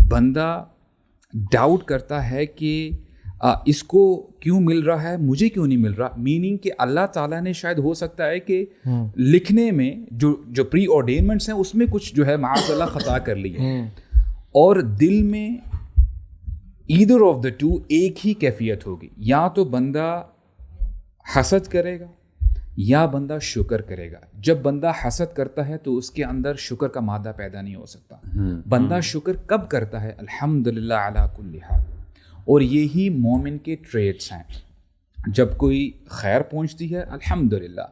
بندہ ڈاؤٹ کرتا ہے کہ اس کو کیوں مل رہا ہے, مجھے کیوں نہیں مل رہا, میننگ کہ اللہ تعالیٰ نے شاید ہو سکتا ہے کہ لکھنے میں جو پری آرڈینمنٹس ہیں اس میں کچھ جو ہے معاذ اللہ خطا کر لی ہے, اور دل میں ایدر آف دا ٹو ایک ہی کیفیت ہوگی, یا تو بندہ حسد کرے گا یا بندہ شکر کرے گا. جب بندہ حسد کرتا ہے تو اس کے اندر شکر کا مادہ پیدا نہیں ہو سکتا. بندہ شکر کب کرتا ہے؟ الحمدللہ علی کل حال. اور یہی مومن کے ٹریٹس ہیں. جب کوئی خیر پہنچتی ہے الحمدللہ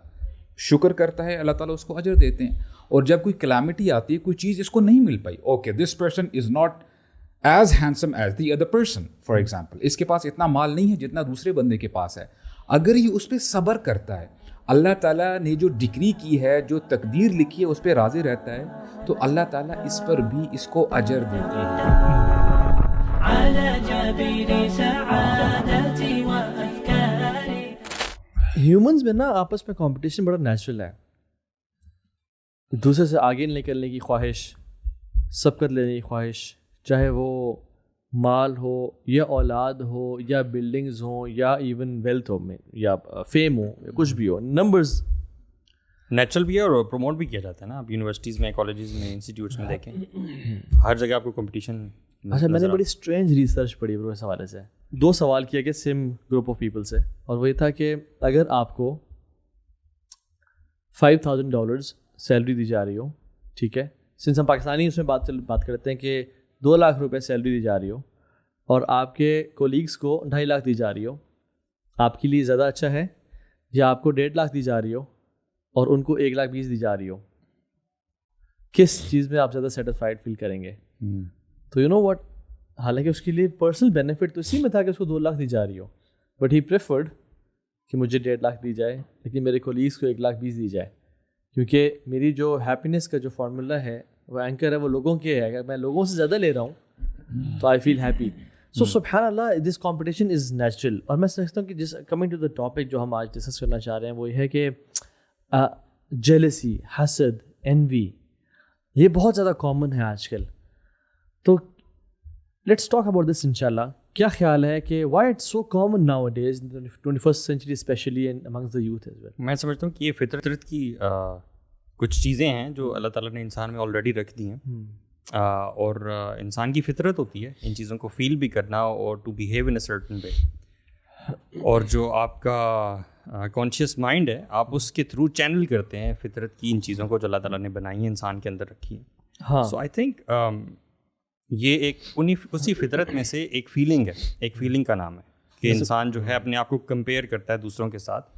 شکر کرتا ہے, اللہ تعالیٰ اس کو اجر دیتے ہیں. اور جب کوئی کلیمٹی آتی ہے, کوئی چیز اس کو نہیں مل پائی, okay this person is not as handsome as the other person, for example اس کے پاس اتنا مال نہیں ہے جتنا دوسرے بندے کے پاس ہے. اگر یہ اس پہ صبر کرتا ہے, اللہ تعالیٰ نے جو ڈگری کی ہے, جو تقدیر لکھی ہے اس پہ راضی رہتا ہے, تو اللہ تعالیٰ اس پر بھی اس کو اجر دیتے ہیں. ہیومنز میں نا آپس میں کمپٹیشن بڑا نیچرل ہے. دوسرے سے آگے نکلنے کی خواہش, سبقت لینے کی خواہش, چاہے وہ مال ہو یا اولاد ہو یا بلڈنگز ہوں یا ایون ویلتھ ہو میں یا فیم ہو یا کچھ بھی ہو, نمبرز نیچرل بھی ہے اور پروموٹ بھی کیا جاتا ہے نا. آپ یونیورسٹیز میں, کالجز میں, انسٹیٹیوٹس میں دیکھیں, ہر جگہ آپ کو کمپٹیشن. اچھا, میں نے بڑی اسٹرینج ریسرچ پڑھی اس حوالے سے. 2 سوال کیا گیا سیم گروپ آف پیپل سے, اور وہ یہ تھا کہ اگر آپ کو $5,000 سیلری دی جا رہی ہو, ٹھیک ہے, سنس ہم پاکستانی اس میں بات کرتے ہیں کہ 2 لاکھ روپے سیلری دی جا رہی ہو اور آپ کے کولیگس کو 2.5 لاکھ دی جا رہی ہو, آپ کے لیے زیادہ اچھا ہے یا آپ کو 1.5 لاکھ دی جا رہی ہو اور ان کو 1,20,000 دی جا رہی ہو, کس چیز میں آپ زیادہ سیٹسفائڈ فیل کریں گے؟ تو یو نو واٹ, حالانکہ اس کے لیے پرسنل بینیفٹ تو اسی میں تھا کہ اس کو 2 لاکھ دی جا رہی ہو, بٹ ہی پریفرڈ کہ مجھے 1.5 لاکھ دی جائے لیکن میرے کولیگس کو 1,20,000 دی جائے, کیونکہ میری جو ہیپینس کا جو فارمولا ہے, وہ اینکر ہے, وہ لوگوں کے ہے. اگر میں لوگوں سے زیادہ لے رہا ہوں تو آئی فیل ہیپی. سو سبحان اللہ, دس کمپٹیشن از نیچرل. اور میں سمجھتا ہوں کہ جس کمنگ ٹو دا ٹاپک جو ہم آج ڈسکس کرنا چاہ رہے ہیں وہ یہ ہے کہ جیلسی, حسد, انوی, یہ بہت زیادہ کامن ہے آج کل. تو لیٹس ٹاک اباؤٹ دس انشاءاللہ. کیا خیال ہے کہ why it's so common nowadays in 21st century especially amongst the youth as well? میں سمجھتا ہوں کہ یہ فطرت کی کچھ چیزیں ہیں جو اللہ تعالیٰ نے انسان میں آلریڈی رکھ دی ہیں, اور انسان کی فطرت ہوتی ہے ان چیزوں کو فیل بھی کرنا اور to behave in a certain way. اور جو آپ کا کانشیس مائنڈ ہے, آپ اس کے تھرو چینل کرتے ہیں فطرت کی ان چیزوں کو جو اللہ تعالیٰ نے بنائی ہیں, انسان کے اندر رکھی ہیں. ہاں, سو آئی تھنک یہ ایک اسی فطرت میں سے ایک فیلنگ ہے, ایک فیلنگ کا نام ہے کہ انسان جو ہے اپنے آپ کو کمپیئر کرتا ہے دوسروں کے ساتھ,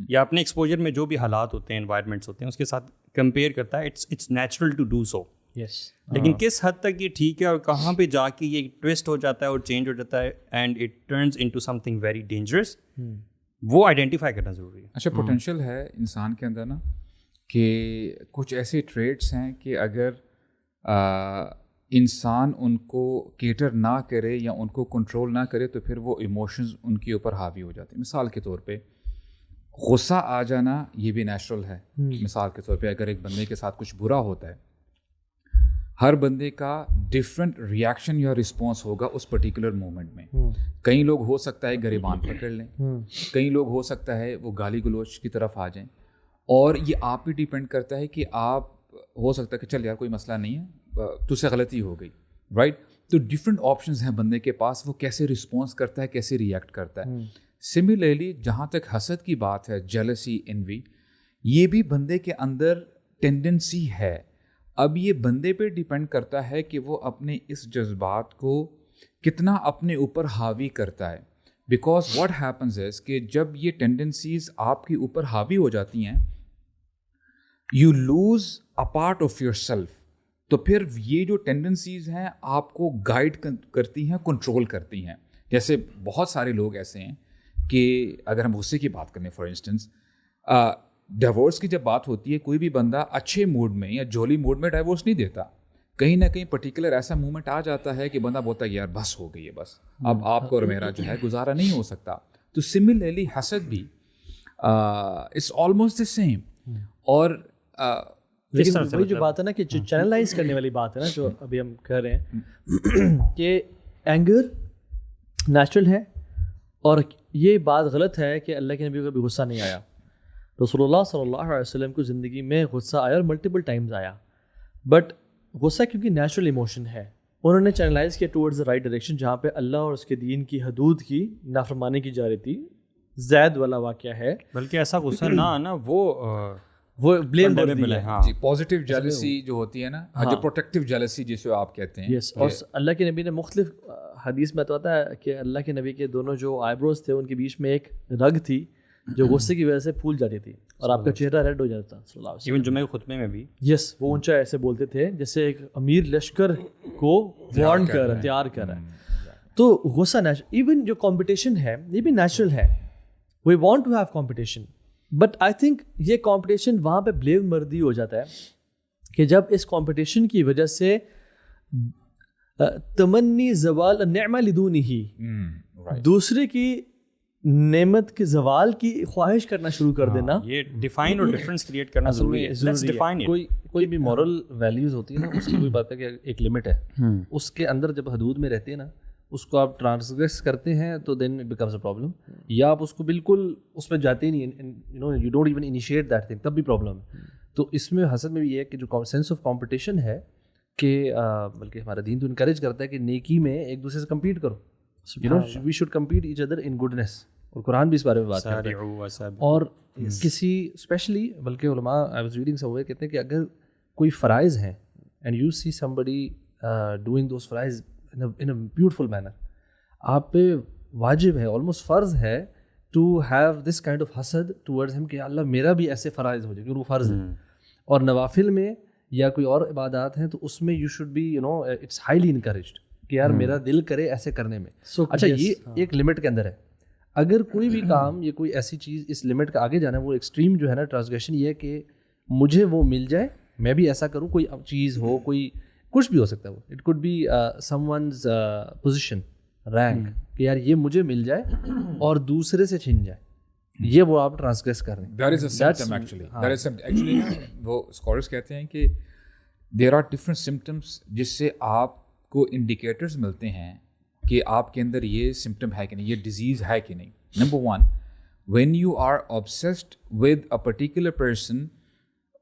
یا اپنے ایکسپوجر میں جو بھی حالات ہوتے ہیں, انوائرمنٹس ہوتے ہیں, اس کے ساتھ کمپیئر کرتا ہے. It's natural to do so. لیکن کس حد تک یہ ٹھیک ہے اور کہاں پہ جا کے یہ ٹویسٹ ہو جاتا ہے اور چینج ہو جاتا ہے and it turns into some thing very dangerous, وہ آئیڈینٹیفائی کرنا ضروری ہے. اچھا, پوٹینشیل ہے انسان کے اندر نا کہ کچھ ایسے ٹریٹس ہیں کہ اگر انسان ان کو کیٹر نہ کرے یا ان کو کنٹرول نہ کرے تو پھر وہ ایموشنز ان کے اوپر حاوی ہو جاتے ہیں. مثال کے طور پہ غصہ آ جانا یہ بھی نیچرل ہے. مثال کے طور پہ اگر ایک بندے کے ساتھ کچھ برا ہوتا ہے, ہر بندے کا ڈفرینٹ ریئیکشن یا رسپانس ہوگا اس پرٹیکولر مومنٹ میں. کئی لوگ ہو سکتا ہے گریبان پکڑ لیں, کئی لوگ ہو سکتا ہے وہ گالی گلوچ کی طرف آ جائیں, اور یہ آپ پہ ڈیپینڈ کرتا ہے کہ آپ, ہو سکتا ہے کہ چل یار کوئی مسئلہ نہیں ہے, تو سے غلطی ہو گئی, رائٹ. تو ڈفرینٹ آپشنز ہیں بندے کے پاس, وہ کیسے رسپانس کرتا ہے, کیسے ریئیکٹ کرتا ہے. سملرلی جہاں تک حسد کی بات ہے, جیلسی, انوی, یہ بھی بندے کے اندر ٹینڈنسی ہے. اب یہ بندے پہ ڈیپینڈ کرتا ہے کہ وہ اپنے اس جذبات کو کتنا اپنے اوپر حاوی کرتا ہے. بیکاز واٹ ہیپنز از کہ جب یہ ٹینڈنسیز آپ کے اوپر حاوی ہو جاتی ہیں, you lose a part of your self. تو پھر یہ جو ٹینڈنسیز ہیں آپ کو گائیڈ کرتی ہیں, کنٹرول کرتی ہیں. جیسے بہت سارے لوگ ایسے ہیں کہ اگر ہم غصے کی بات کریں, فار انسٹنس ڈیورس کی جب بات ہوتی ہے, کوئی بھی بندہ اچھے موڈ میں یا جولی موڈ میں ڈیورس نہیں دیتا. کہیں نہ کہیں پرٹیکولر ایسا مومنٹ آ جاتا ہے کہ بندہ بولتا ہے یار بس ہو گئی ہے, بس اب آپ کو اور میرا جو ہے گزارا نہیں ہو سکتا. تو سملرلی حسد بھی اٹس آلموسٹ دا سیم. اور لیکن وہی جو بات ہے نا کہ جو چینلائز کرنے والی بات ہے نا جو ابھی ہم کہہ رہے ہیں کہ اینگر نیچرل ہے، اور یہ بات غلط ہے کہ اللہ کے نبی کو کبھی غصہ نہیں آیا. رسول اللہ صلی اللہ علیہ وسلم کو زندگی میں غصہ آیا اور ملٹیپل ٹائمز آیا، بٹ غصہ کیونکہ نیچرل ایموشن ہے انہوں نے چینلائز کیا ٹورڈز دا رائٹ ڈائریکشن جہاں پہ اللہ اور اس کے دین کی حدود کی نافرمانی کی جا رہی تھی. زید والا واقعہ ہے، بلکہ ایسا غصہ نہ آنا وہ بلیم ہے. ہاں جی پازیٹیو جیلسی جو ہوتی ہے نا، جو پروٹیکٹیو جیلسی جسے آپ کہتے ہیں. یس، اور اللہ کے نبی نے مختلف حدیث میں تو آتا ہے کہ اللہ کے نبی کے دونوں جو آئی بروز تھے ان کے بیچ میں ایک رگ تھی جو غصے کی وجہ سے پھول جاتی تھی اور آپ کا چہرہ ریڈ ہو جاتا صلی اللہ علیہ وسلم. ایون جمعہ کے خطبے میں بھی یس وہ اونچا ایسے بولتے تھے جیسے ایک امیر لشکر کو وارن کر رہا ہے، تیار کر رہا ہے. تو غصہ نیچرل، ایون جو کمپٹیشن ہے یہ بھی نیچرل ہے. We want to have competition, but I think یہ کمپٹیشن وہاں پہ بلیو مردی ہو جاتا ہے کہ جب اس کمپٹیشن کی وجہ سے تمنی زوال نعمہ لدونی ہی دوسرے کی نعمت کے زوال کی خواہش کرنا شروع کر دینا، یہ ڈیفائن اور ڈفرینس کریٹ کرنا ضروری ہے. کوئی بھی مورل ویلیوز ہوتی ہے نا اس کی کوئی بات ہے کہ ایک لمٹ ہے، اس کے اندر جب حدود میں رہتے ہیں نا اس کو آپ ٹرانسگریس کرتے ہیں تو then it becomes a problem, یا آپ اس کو بالکل اس میں جاتے ہی نہیں، you don't even initiate that thing, تب بھی پرابلم ہے. تو اس میں حسد میں بھی یہ ہے کہ جو سینس آف کمپٹیشن ہے کہ بلکہ ہمارا دین تو انکریج کرتا ہے کہ نیکی میں ایک دوسرے سے کمپیٹ کرو، we should compete each other in goodness, اور قرآن بھی اس بارے میں بات کرتا ہے. اور کسی اسپیشلی بلکہ علماء I was reading somewhere کہتے ہیں کہ اگر کوئی فرائض ہیں and you see somebody doing those فرائض in a beautiful manner، آپ پہ واجب ہے، آلموسٹ فرض ہے to have this kind of حسد ٹورڈز ہم کہ اللہ میرا بھی ایسے فرائض ہو جائے کیونکہ وہ فرض ہے. اور نوافل میں یا کوئی اور عبادات ہیں تو اس میں you should be it's highly encouraged کہ یار میرا دل کرے ایسے کرنے میں. اچھا یہ ایک لمٹ کے اندر ہے، اگر کوئی بھی کام یا کوئی ایسی چیز اس لمٹ کا آگے جانا ہے، وہ ایکسٹریم جو ہے نا ٹرانسگریشن یہ ہے کہ مجھے وہ مل جائے میں بھی ایسا کروں، کوئی چیز ہو، کوئی کچھ بھی ہو سکتا ہے، وہ it could be someone's position rank کہ یار یہ مجھے مل جائے اور دوسرے سے چھن جائے، یہ وہ آپ ٹرانسگریس کر رہے ہیں. That is a symptom actually. وہ اسکالرس کہتے ہیں کہ there are different symptoms جس سے آپ کو انڈیکیٹرز ملتے ہیں کہ آپ کے اندر یہ سمٹم ہے کہ نہیں، یہ ڈیزیز ہے کہ نہیں. Number 1 when you are obsessed with a particular person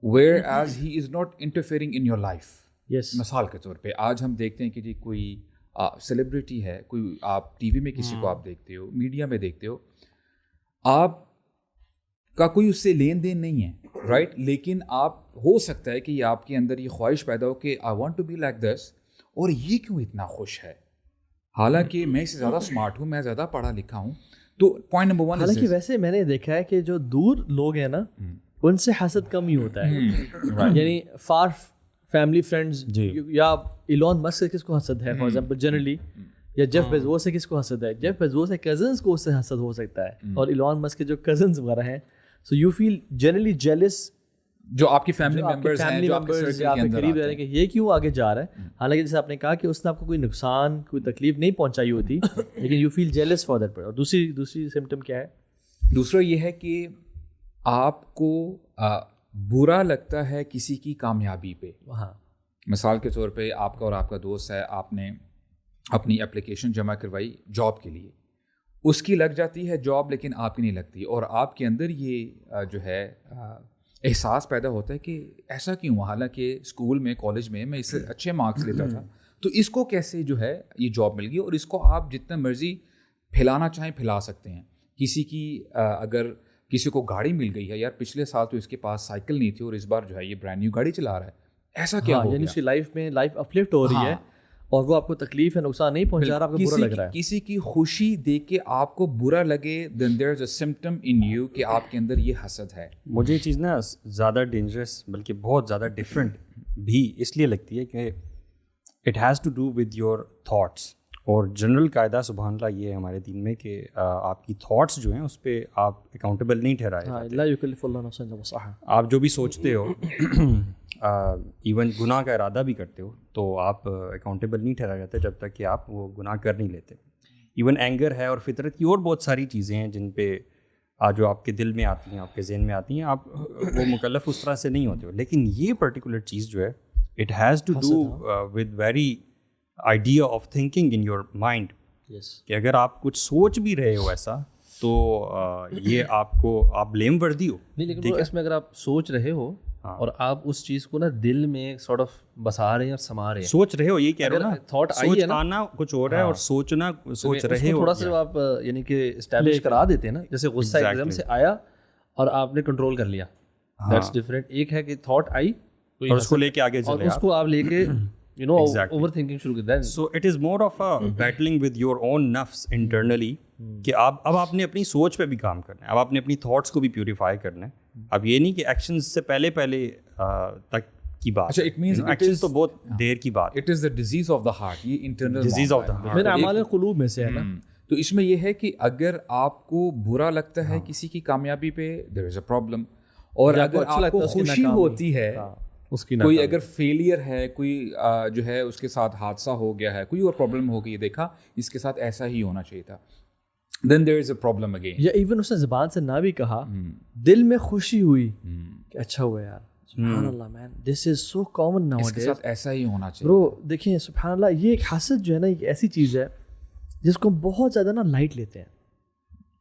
whereas he is not interfering in your life. یس مثال کے طور پہ آج ہم دیکھتے ہیں کہ جی کوئی سیلیبریٹی ہے، کوئی آپ ٹی وی میں کسی کو آپ دیکھتے ہو، میڈیا میں دیکھتے ہو، آپ کا کوئی اس سے لین دین نہیں ہے رائٹ، لیکن آپ ہو سکتا ہے کہ یہ آپ کے اندر یہ خواہش پیدا ہو کہ I want to be like this, اور یہ کیوں اتنا خوش ہے حالانکہ میں اس سے زیادہ اسمارٹ ہوں، میں زیادہ پڑھا لکھا ہوں. تو پوائنٹ نمبر 1 حالانکہ ویسے میں نے دیکھا ہے کہ جو دور لوگ ہیں نا ان سے حسد کم ہی ہوتا ہے، یعنی فار فیملی فرینڈز یا ایلون مسک سے کس کو حسد ہے فار ایگزامپل جنرلی، یا جیف بیزوس سے کس کو حسد ہے، جیف بیزوس کے کزنس کو اس سے حسد ہو سکتا ہے، اور ایلون مسک کے جو کزنس وغیرہ ہیں، so you feel generally jealous جو آپ کی فیملی ممبرز ہیں، جو آپ کے سرکل کے اندر قریب رہ رہے ہیں کہ یہ کیوں آگے جا رہا ہے، حالانکہ جیسے آپ نے کہا کہ اس نے آپ کو کوئی نقصان کوئی تکلیف نہیں پہنچائی ہوتی لیکن you feel jealous for that. اور دوسری سمٹم کیا ہے؟ دوسرا یہ ہے کہ آپ کو برا لگتا ہے کسی کی کامیابی پہ. ہاں مثال کے طور پہ آپ کا اور آپ کا دوست ہے، آپ نے اپنی اپلیکیشن جمع کروائی جاب کے لیے، اس کی لگ جاتی ہے جاب لیکن آپ کی نہیں لگتی، اور آپ کے اندر یہ جو ہے احساس پیدا ہوتا ہے کہ ایسا کیوں، حالانکہ اسکول میں کالج میں میں اس سے اچھے مارکس لیتا تھا، تو اس کو کیسے جو ہے یہ جاب مل گئی. اور اس کو آپ جتنا مرضی پھیلانا چاہیں پھیلا سکتے ہیں. کسی کی اگر کسی کو گاڑی مل گئی ہے، یار پچھلے سال تو اس کے پاس سائیکل نہیں تھی اور اس بار جو ہے یہ برانڈ نیو گاڑی چلا رہا ہے، ایسا کیا ہو گیا؟ یعنی اس کی لائف میں لائف اپلفٹ ہو رہی ہے اور وہ آپ کو تکلیف ہے نقصان نہیں پہنچا رہا، آپ کو برا لگ رہا ہے. کسی کی خوشی دیکھ کے آپ کو برا لگے then there is a symptom in you کہ آپ کے اندر یہ حسد ہے. مجھے یہ چیز نا زیادہ ڈینجرس بلکہ بہت زیادہ ڈفرینٹ بھی اس لیے لگتی ہے کہ it has to do with your thoughts. اور جنرل قاعدہ سبحان اللہ یہ ہے ہمارے دین میں کہ آپ کی تھاٹس جو ہیں اس پہ آپ اکاؤنٹیبل نہیں ٹھہرائے جاتے. لا یکلف اللہ نفسا الا وسعها. آپ جو بھی سوچتے ہو ایون گناہ کا ارادہ بھی کرتے ہو تو آپ اکاؤنٹیبل نہیں ٹھہرائے جاتے جب تک کہ آپ وہ گناہ کر نہیں لیتے. ایون اینگر ہے اور فطرت کی اور بہت ساری چیزیں ہیں جن پہ جو آپ کے دل میں آتی ہیں, آپ کے ذہن میں آتی ہیں, آپ وہ مکلف اس طرح سے نہیں ہوتے ہو. لیکن یہ پرٹیکولر چیز جو ہے it has to do with very idea of thinking in your mind, کہ اگر آپ کچھ سوچ بھی رہے ہو ایسا تو یہ آپ بلیم وردی ہو. نہیں, لیکن اس میں اگر آپ سوچ رہے ہو اور آپ اس چیز کو نا دل میں سارٹ آف بسا رہے ہیں اور سما رہے ہیں, سوچ رہے ہو, یہ کہہ رہے ہو نا, تھاٹ آئی ہے نا, آنا کچھ اور ہے اور سوچنا سوچ رہے ہو, تھوڑا سا آپ یعنی کہ اسٹیبلش کرا دیتے ہیں نا, جیسے غصہ ایک دم سے آیا اور آپ نے کنٹرول کر لیا, دیٹس ڈفرینٹ. ایک ہے کہ تھاٹ آئی اور اس کو لے کے آگے چلے, اس کو آپ لے کے you know اوور تھنکنگ شروع کر دیں. So it is more of a battling with your own نفس انٹرنلی, کہ اب آپ نے اپنی سوچ پہ بھی کام کرنا ہے, اب آپ نے اپنی تھاٹس کو بھی پیوریفائی کرنا ہے. اب یہ نہیں کہ ایکشنز سے پہلے تک کی بات, اچھا, اٹ مینس ایکشن تو بہت دیر کی بات, it is the disease of the heart, یہ internal disease of the heart, میرا اعمال قلوب میں سے ہے نا. تو اس میں یہ ہے کہ اگر آپ کو برا لگتا ہے کسی کی کامیابی پہ, دیر از اے پرابلم. اور اگر آپ کو خوشی ہوتی ہے اس کی, کوئی اگر فیلئر ہے, کوئی جو ہے اس کے ساتھ حادثہ ہو گیا ہے, کوئی اور پرابلم ہو گئی, دیکھا اس کے ساتھ ایسا ہی ہونا چاہیے تھا, then there is a problem again. یا ایون اس نے زبان سے نہ بھی کہا, دل میں خوشی ہوئی کہ اچھا ہوا یار, سبحان اللہ مین, دس از سو کامن ناؤ اس کے ساتھ ایسا ہی ہونا چاہیے. برو دیکھیں سبحان اللہ, یہ ایک حسد جو ہے نا, ایک ایسی چیز ہے جس کو ہم بہت زیادہ نا لائٹ لیتے ہیں.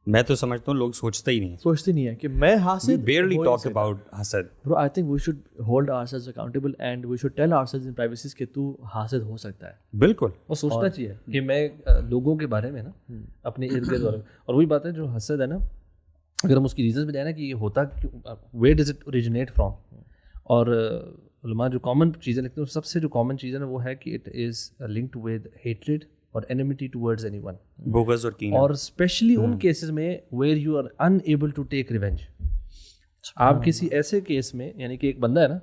میں تو سمجھتا ہوں لوگ سوچتے ہی نہیں, سوچتے نہیں ہیں کہ میں حاسد. barely talk about حسد. Bro, I think we should hold ourselves accountable and we should tell ourselves in privacy کہ تو حاسد ہو سکتا ہے. بالکل, اور سوچنا چاہیے کہ میں لوگوں کے بارے میں نا اپنے ارد گرد, اور وہی بات ہے جو حسد ہے نا, اگر ہم اس کی ریزنس بتائیں نا کہ یہ ہوتا where does it originate from, اور علماء جو کامن چیزیں لکھتے ہیں, سب سے جو کامن چیز ہے نا وہ ہے کہ it is linked with hatred اور enmity towards anyone, بغض اور کینہ, اور اسپیشلی ان کیسز میں where you are unable to take revenge. آپ کسی ایسے کیس میں, یعنی کہ ایک بندہ ہے نا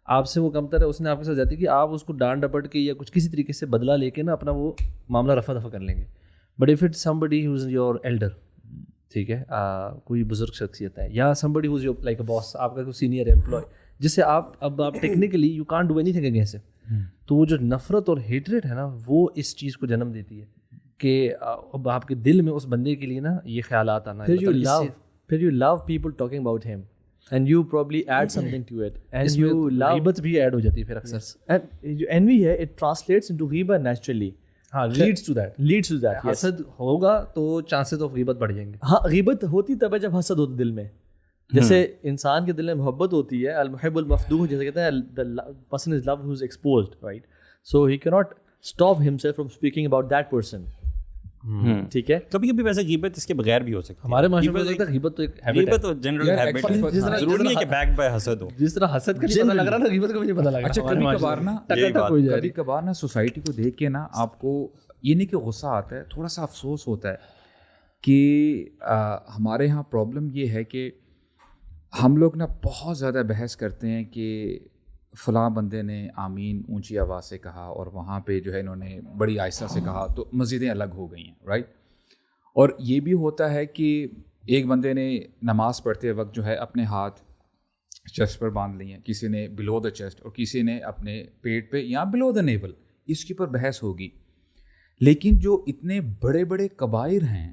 آپ سے وہ کمتر ہے, اس نے آپ کے ساتھ جاتی کہ آپ اس کو ڈانٹ ڈپٹ کے یا کچھ کسی طریقے سے بدلہ لے کے نا اپنا وہ معاملہ رفع دفع کر لیں گے. But if it somebody who is your elder, ٹھیک ہے, کوئی بزرگ شخصیت ہے, یا somebody who is your like a boss, آپ کا کوئی سینئر امپلائی جس سے آپ technically you can't do any thing against, تو وہ جو نفرت اور ہیٹریٹ ہے نا وہ اس چیز کو جنم دیتی ہے کہ اب آپ کے دل میں اس بندے کے لیے نا یہ خیالات آنا. پھر you love people talking about him and you probably add something to it, and you love غیبت بھی ایڈ ہو جاتی ہے پھر اکثر, and جو envy ہے it translates into غیبت naturally. ہاں, leads to that. حسد ہوگا تو چانسز آف غیبت بڑھ جائیں گے. ہاں, غیبت ہوتی تب ہے جب حسد ہوتا دل میں. جیسے انسان کے دل میں محبت ہوتی ہے, المحب المفدوح جیسے کہتے ہیں, the person is loved who is exposed, right? So he cannot stop himself from speaking about that person. ٹھیک ہے, کبھی کبھی ویسے غیبت اس کے بغیر بھی ہو سکتی ہے. ہمارے معاشرے میں غیبت تو ایک غیبت تو جنرل ہیبٹ ہے, ضروری نہیں ہے کہ بیک بائی حسد ہو. جس طرح حسد کا پتہ لگ رہا نا, غیبت کا بھی نہیں پتہ لگ رہا. اچھا, کبھی کبھار نا سوسائٹی کو دیکھ کے نا آپ کو یہ نہیں کہ غصہ آتا ہے, تھوڑا سا افسوس ہوتا ہے کہ ہمارے یہاں پرابلم یہ ہے کہ ہم لوگ نا بہت زیادہ بحث کرتے ہیں کہ فلاں بندے نے آمین اونچی آواز سے کہا اور وہاں پہ جو ہے انہوں نے بڑی آہستہ سے کہا تو مسجدیں الگ ہو گئی ہیں, رائٹ. اور یہ بھی ہوتا ہے کہ ایک بندے نے نماز پڑھتے وقت جو ہے اپنے ہاتھ چیسٹ پر باندھ لیے ہیں, کسی نے بلو دا چیسٹ اور کسی نے اپنے پیٹ پہ یا بلو دا نیول, اس کے اوپر بحث ہوگی. لیکن جو اتنے بڑے بڑے کبائر ہیں,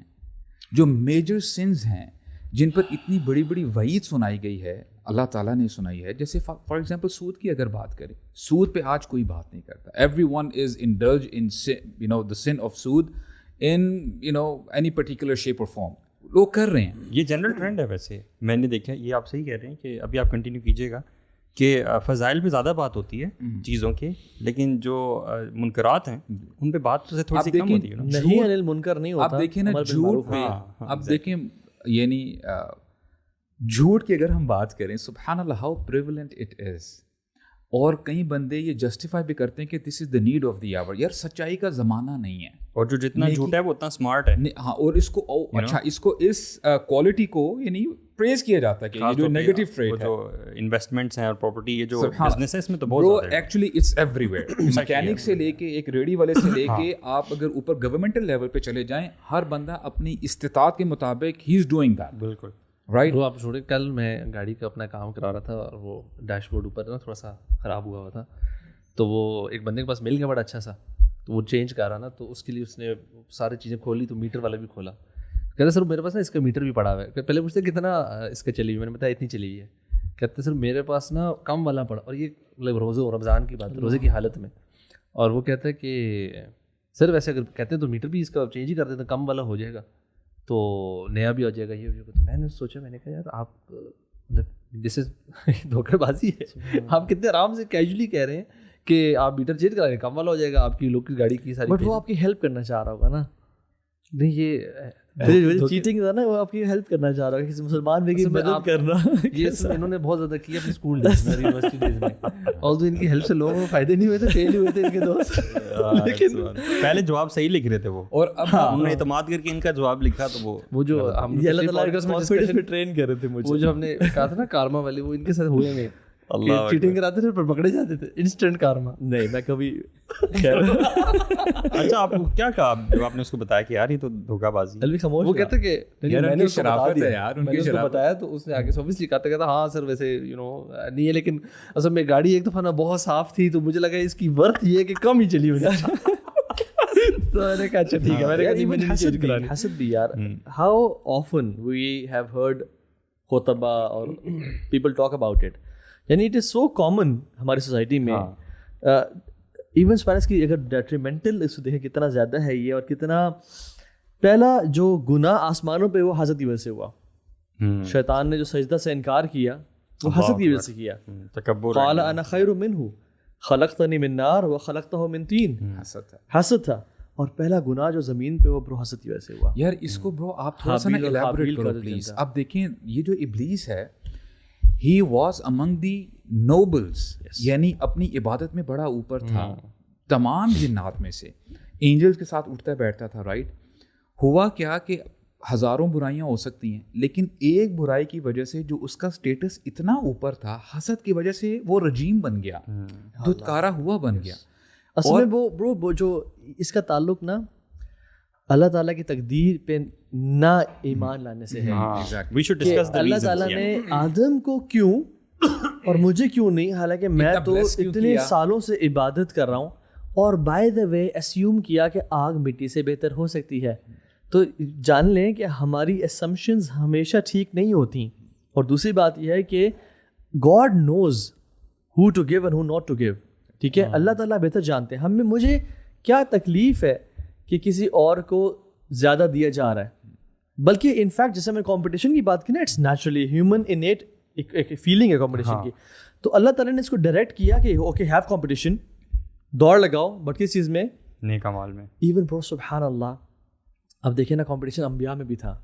جو میجر سنز ہیں, جن پر اتنی بڑی بڑی وعید سنائی گئی ہے, اللہ تعالیٰ نے سنائی ہے, جیسے فار ایگزامپل سود کی اگر بات کریں, سود پہ آج کوئی بات نہیں کرتا. Everyone is indulge in the sin of سود ان اینی پرٹیکولر شیپ اور فارم. لوگ کر رہے ہیں, یہ جنرل ٹرینڈ ہے. ویسے میں نے دیکھا, یہ آپ صحیح کہہ رہے ہیں کہ ابھی آپ کنٹینیو کیجیے گا کہ فضائل پہ زیادہ بات ہوتی ہے چیزوں کے, لیکن جو منکرات ہیں ان پہ بات تو تھوڑی سی کم ہوتی ہے. نہیں انل منکر نہیں ہوتا. آپ دیکھیں نا جھوٹ پہ, آپ دیکھیں یعنی جھوٹ کی اگر ہم بات کریں, سبحان اللہ ہاؤ پریولنٹ اٹ از. اور کئی بندے یہ جسٹیفائی بھی کرتے ہیں کہ دس از دا نیڈ آف دی آور. یار سچائی کا زمانہ نہیں ہے, اور جو جتنا جھوٹا ہے وہ اتنا اسمارٹ ہے. ہاں, اور اس کو اچھا, اس کو اس کوالٹی کو یعنی پریز کیا جاتا ہے کہ یہ جو نیگیٹو ٹریٹ ہے, جو انویسٹمنٹس ہیں اور پراپرٹی, یہ جو بزنس ہے اس میں تو بہت زیادہ ہے. Actually it's everywhere. Mechanic سے لے کے ایک ریڈی والے سے لے کے آپ اگر اوپر گورنمنٹل لیول پہ چلے جائیں, ہر بندہ اپنی استطاعت کے مطابق ہی از ڈوئنگ دیٹ. بالکل رائٹ. وہ آپ چھوڑے, کل میں گاڑی کا اپنا کام کرا رہا تھا اور وہ ڈیش بورڈ اوپر نا تھوڑا سا خراب ہوا تھا, تو وہ ایک بندے کے پاس مل گیا بڑا اچھا سا, تو وہ چینج کر رہا نا, تو اس کے لیے اس نے ساری چیزیں کھولی, تو میٹر والا بھی کھولا, کہتے سر میرے پاس نا اس کا میٹر بھی پڑا ہوا ہے. پہلے پوچھتے کتنا اس کا چلی ہوئی, میں نے بتایا اتنی چلی ہوئی ہے. کہتے سر میرے پاس نا کم والا پڑا, اور یہ مطلب رمضان کی بات, روزے کی حالت میں. اور وہ کہتا ہے کہ سر ویسے اگر کہتے ہیں تو میٹر بھی اس کا چینج ہی کر دیتے, کم والا ہو جائے گا تو نیا بھی ہو جائے گا, یہ ہو جائے گا. تو میں نے سوچا, میں نے کہا یار آپ مطلب جس دھوکے بازی ہے, آپ کتنے آرام سے کیجولی کہہ رہے ہیں کہ آپ میٹر چینج کرا رہے ہیں, کم والا ہو جائے گا, آپ کی لوگ کی گاڑی کی ساری. بٹ وہ آپ کی ہیلپ کرنا چاہ رہا ہوگا نا. نہیں یہ چیٹنگ تھا نا, وہ آپ کی ہیلپ کرنا چاہ رہا ہے, کسی مسلمان بھی کی مدد کرنا. یہ انہوں نے بہت زیادہ کیا اپنے اسکول ڈیز میں, یونیورسٹی ڈیز میں. آلدو ان کی ہیلپ سے لوگوں کو فائدے نہیں ہوئے تھے, فیل ہوئے تھے ان کے دوست, لیکن پہلے جواب صحیح لکھ رہے تھے وہ, اور اب انہوں نے اعتماد کر کے ان کا جواب لکھا. تو وہ جو ہم اللہ تعالیٰ ٹرین کر رہے تھے مجھے, وہ جو ہم نے کہا تھا نا کارما والی, وہ ان کے ساتھ ہوئے میں چیٹنگ کراتے تھے پر پکڑے جاتے تھے. انسٹنٹ کارما نہیں, میں کبھی. اچھا آپ کو کیا کہا جب آپ نے اس کو بتایا کہ یار یہ تو دھوکہ بازی ہے؟ وہ کہتا کہ میں نے شرافت ہے یار, ان کی شرافت بتایا. تو اس نے آگے آبویسلی کہتا ہاں سر ویسے یو نو نہیں ہے, لیکن اصل میں گاڑی ایک دفعہ نا بہت صاف تھی, تو مجھے لگا اس کی ورتھ یہ ہے کہ کم ہی چلی ہوئی. تو میں نے کہا اچھا ٹھیک ہے. میں نے کہا حسد بھی یار, how often we have heard خطبہ اور پیپل ٹاک اباؤٹ اٹ. یعنی اٹ از سو کامن ہماری سوسائٹی میں. ایون اسپینس کی اگر ڈیٹریمنٹل اس کو دیکھیں کتنا زیادہ ہے یہ, اور کتنا پہلا جو گناہ آسمانوں پہ وہ حسد کی وجہ سے ہوا. شیطان نے جو سجدہ سے انکار کیا وہ حسد کی وجہ سے کیا. قال انا خیر منہ خلقتنی من نار وخلقتہ من طین. حسد تھا, اور پہلا گناہ جو زمین پہ وہ برو حسد کی وجہ سے ہوا. یار اس کو برو آپ تھوڑا سا نا الیبوریٹ کرو پلیز. اب دیکھیں یہ جو ابلیس ہے, he was among the nobles, یعنی اپنی عبادت میں بڑا اوپر تھا تمام جنات میں سے, اینجلز کے ساتھ اٹھتا بیٹھتا تھا, رائٹ. ہوا کیا کہ ہزاروں برائیاں ہو سکتی ہیں, لیکن ایک برائی کی وجہ سے جو اس کا سٹیٹس اتنا اوپر تھا, حسد کی وجہ سے وہ رجیم بن گیا, دھتکارا ہوا بن گیا. اصل میں وہ جو اس کا تعلق نا اللہ تعالیٰ کی تقدیر پہ نہ ایمان لانے سے ہے. اللہ تعالیٰ نے آدم کو کیوں اور مجھے کیوں نہیں, حالانکہ میں تو اتنے سالوں سے عبادت کر رہا ہوں, اور بائی دا وے اسیوم کیا کہ آگ مٹی سے بہتر ہو سکتی ہے. تو جان لیں کہ ہماری اسمپشنز ہمیشہ ٹھیک نہیں ہوتی. اور دوسری بات یہ ہے کہ God knows who to give and who not to give. ٹھیک ہے, اللہ تعالیٰ بہتر جانتے ہیں. مجھے کیا تکلیف ہے کہ کسی اور کو زیادہ دیا جا رہا ہے, بلکہ انفیکٹ جیسے میں کمپٹیشن کی بات کی نا, اٹس نیچرلی ہیومن انیٹ ایک فیلنگ ہے کمپٹیشن کی. تو اللہ تعالیٰ نے اس کو ڈائریکٹ کیا کہ اوکے ہیو کمپٹیشن, دوڑ لگاؤ, بٹ کس چیز میں؟ نیک اعمال میں. ایون برو سبحان اللہ. اب دیکھیں نا کمپٹیشن انبیاء میں بھی تھا.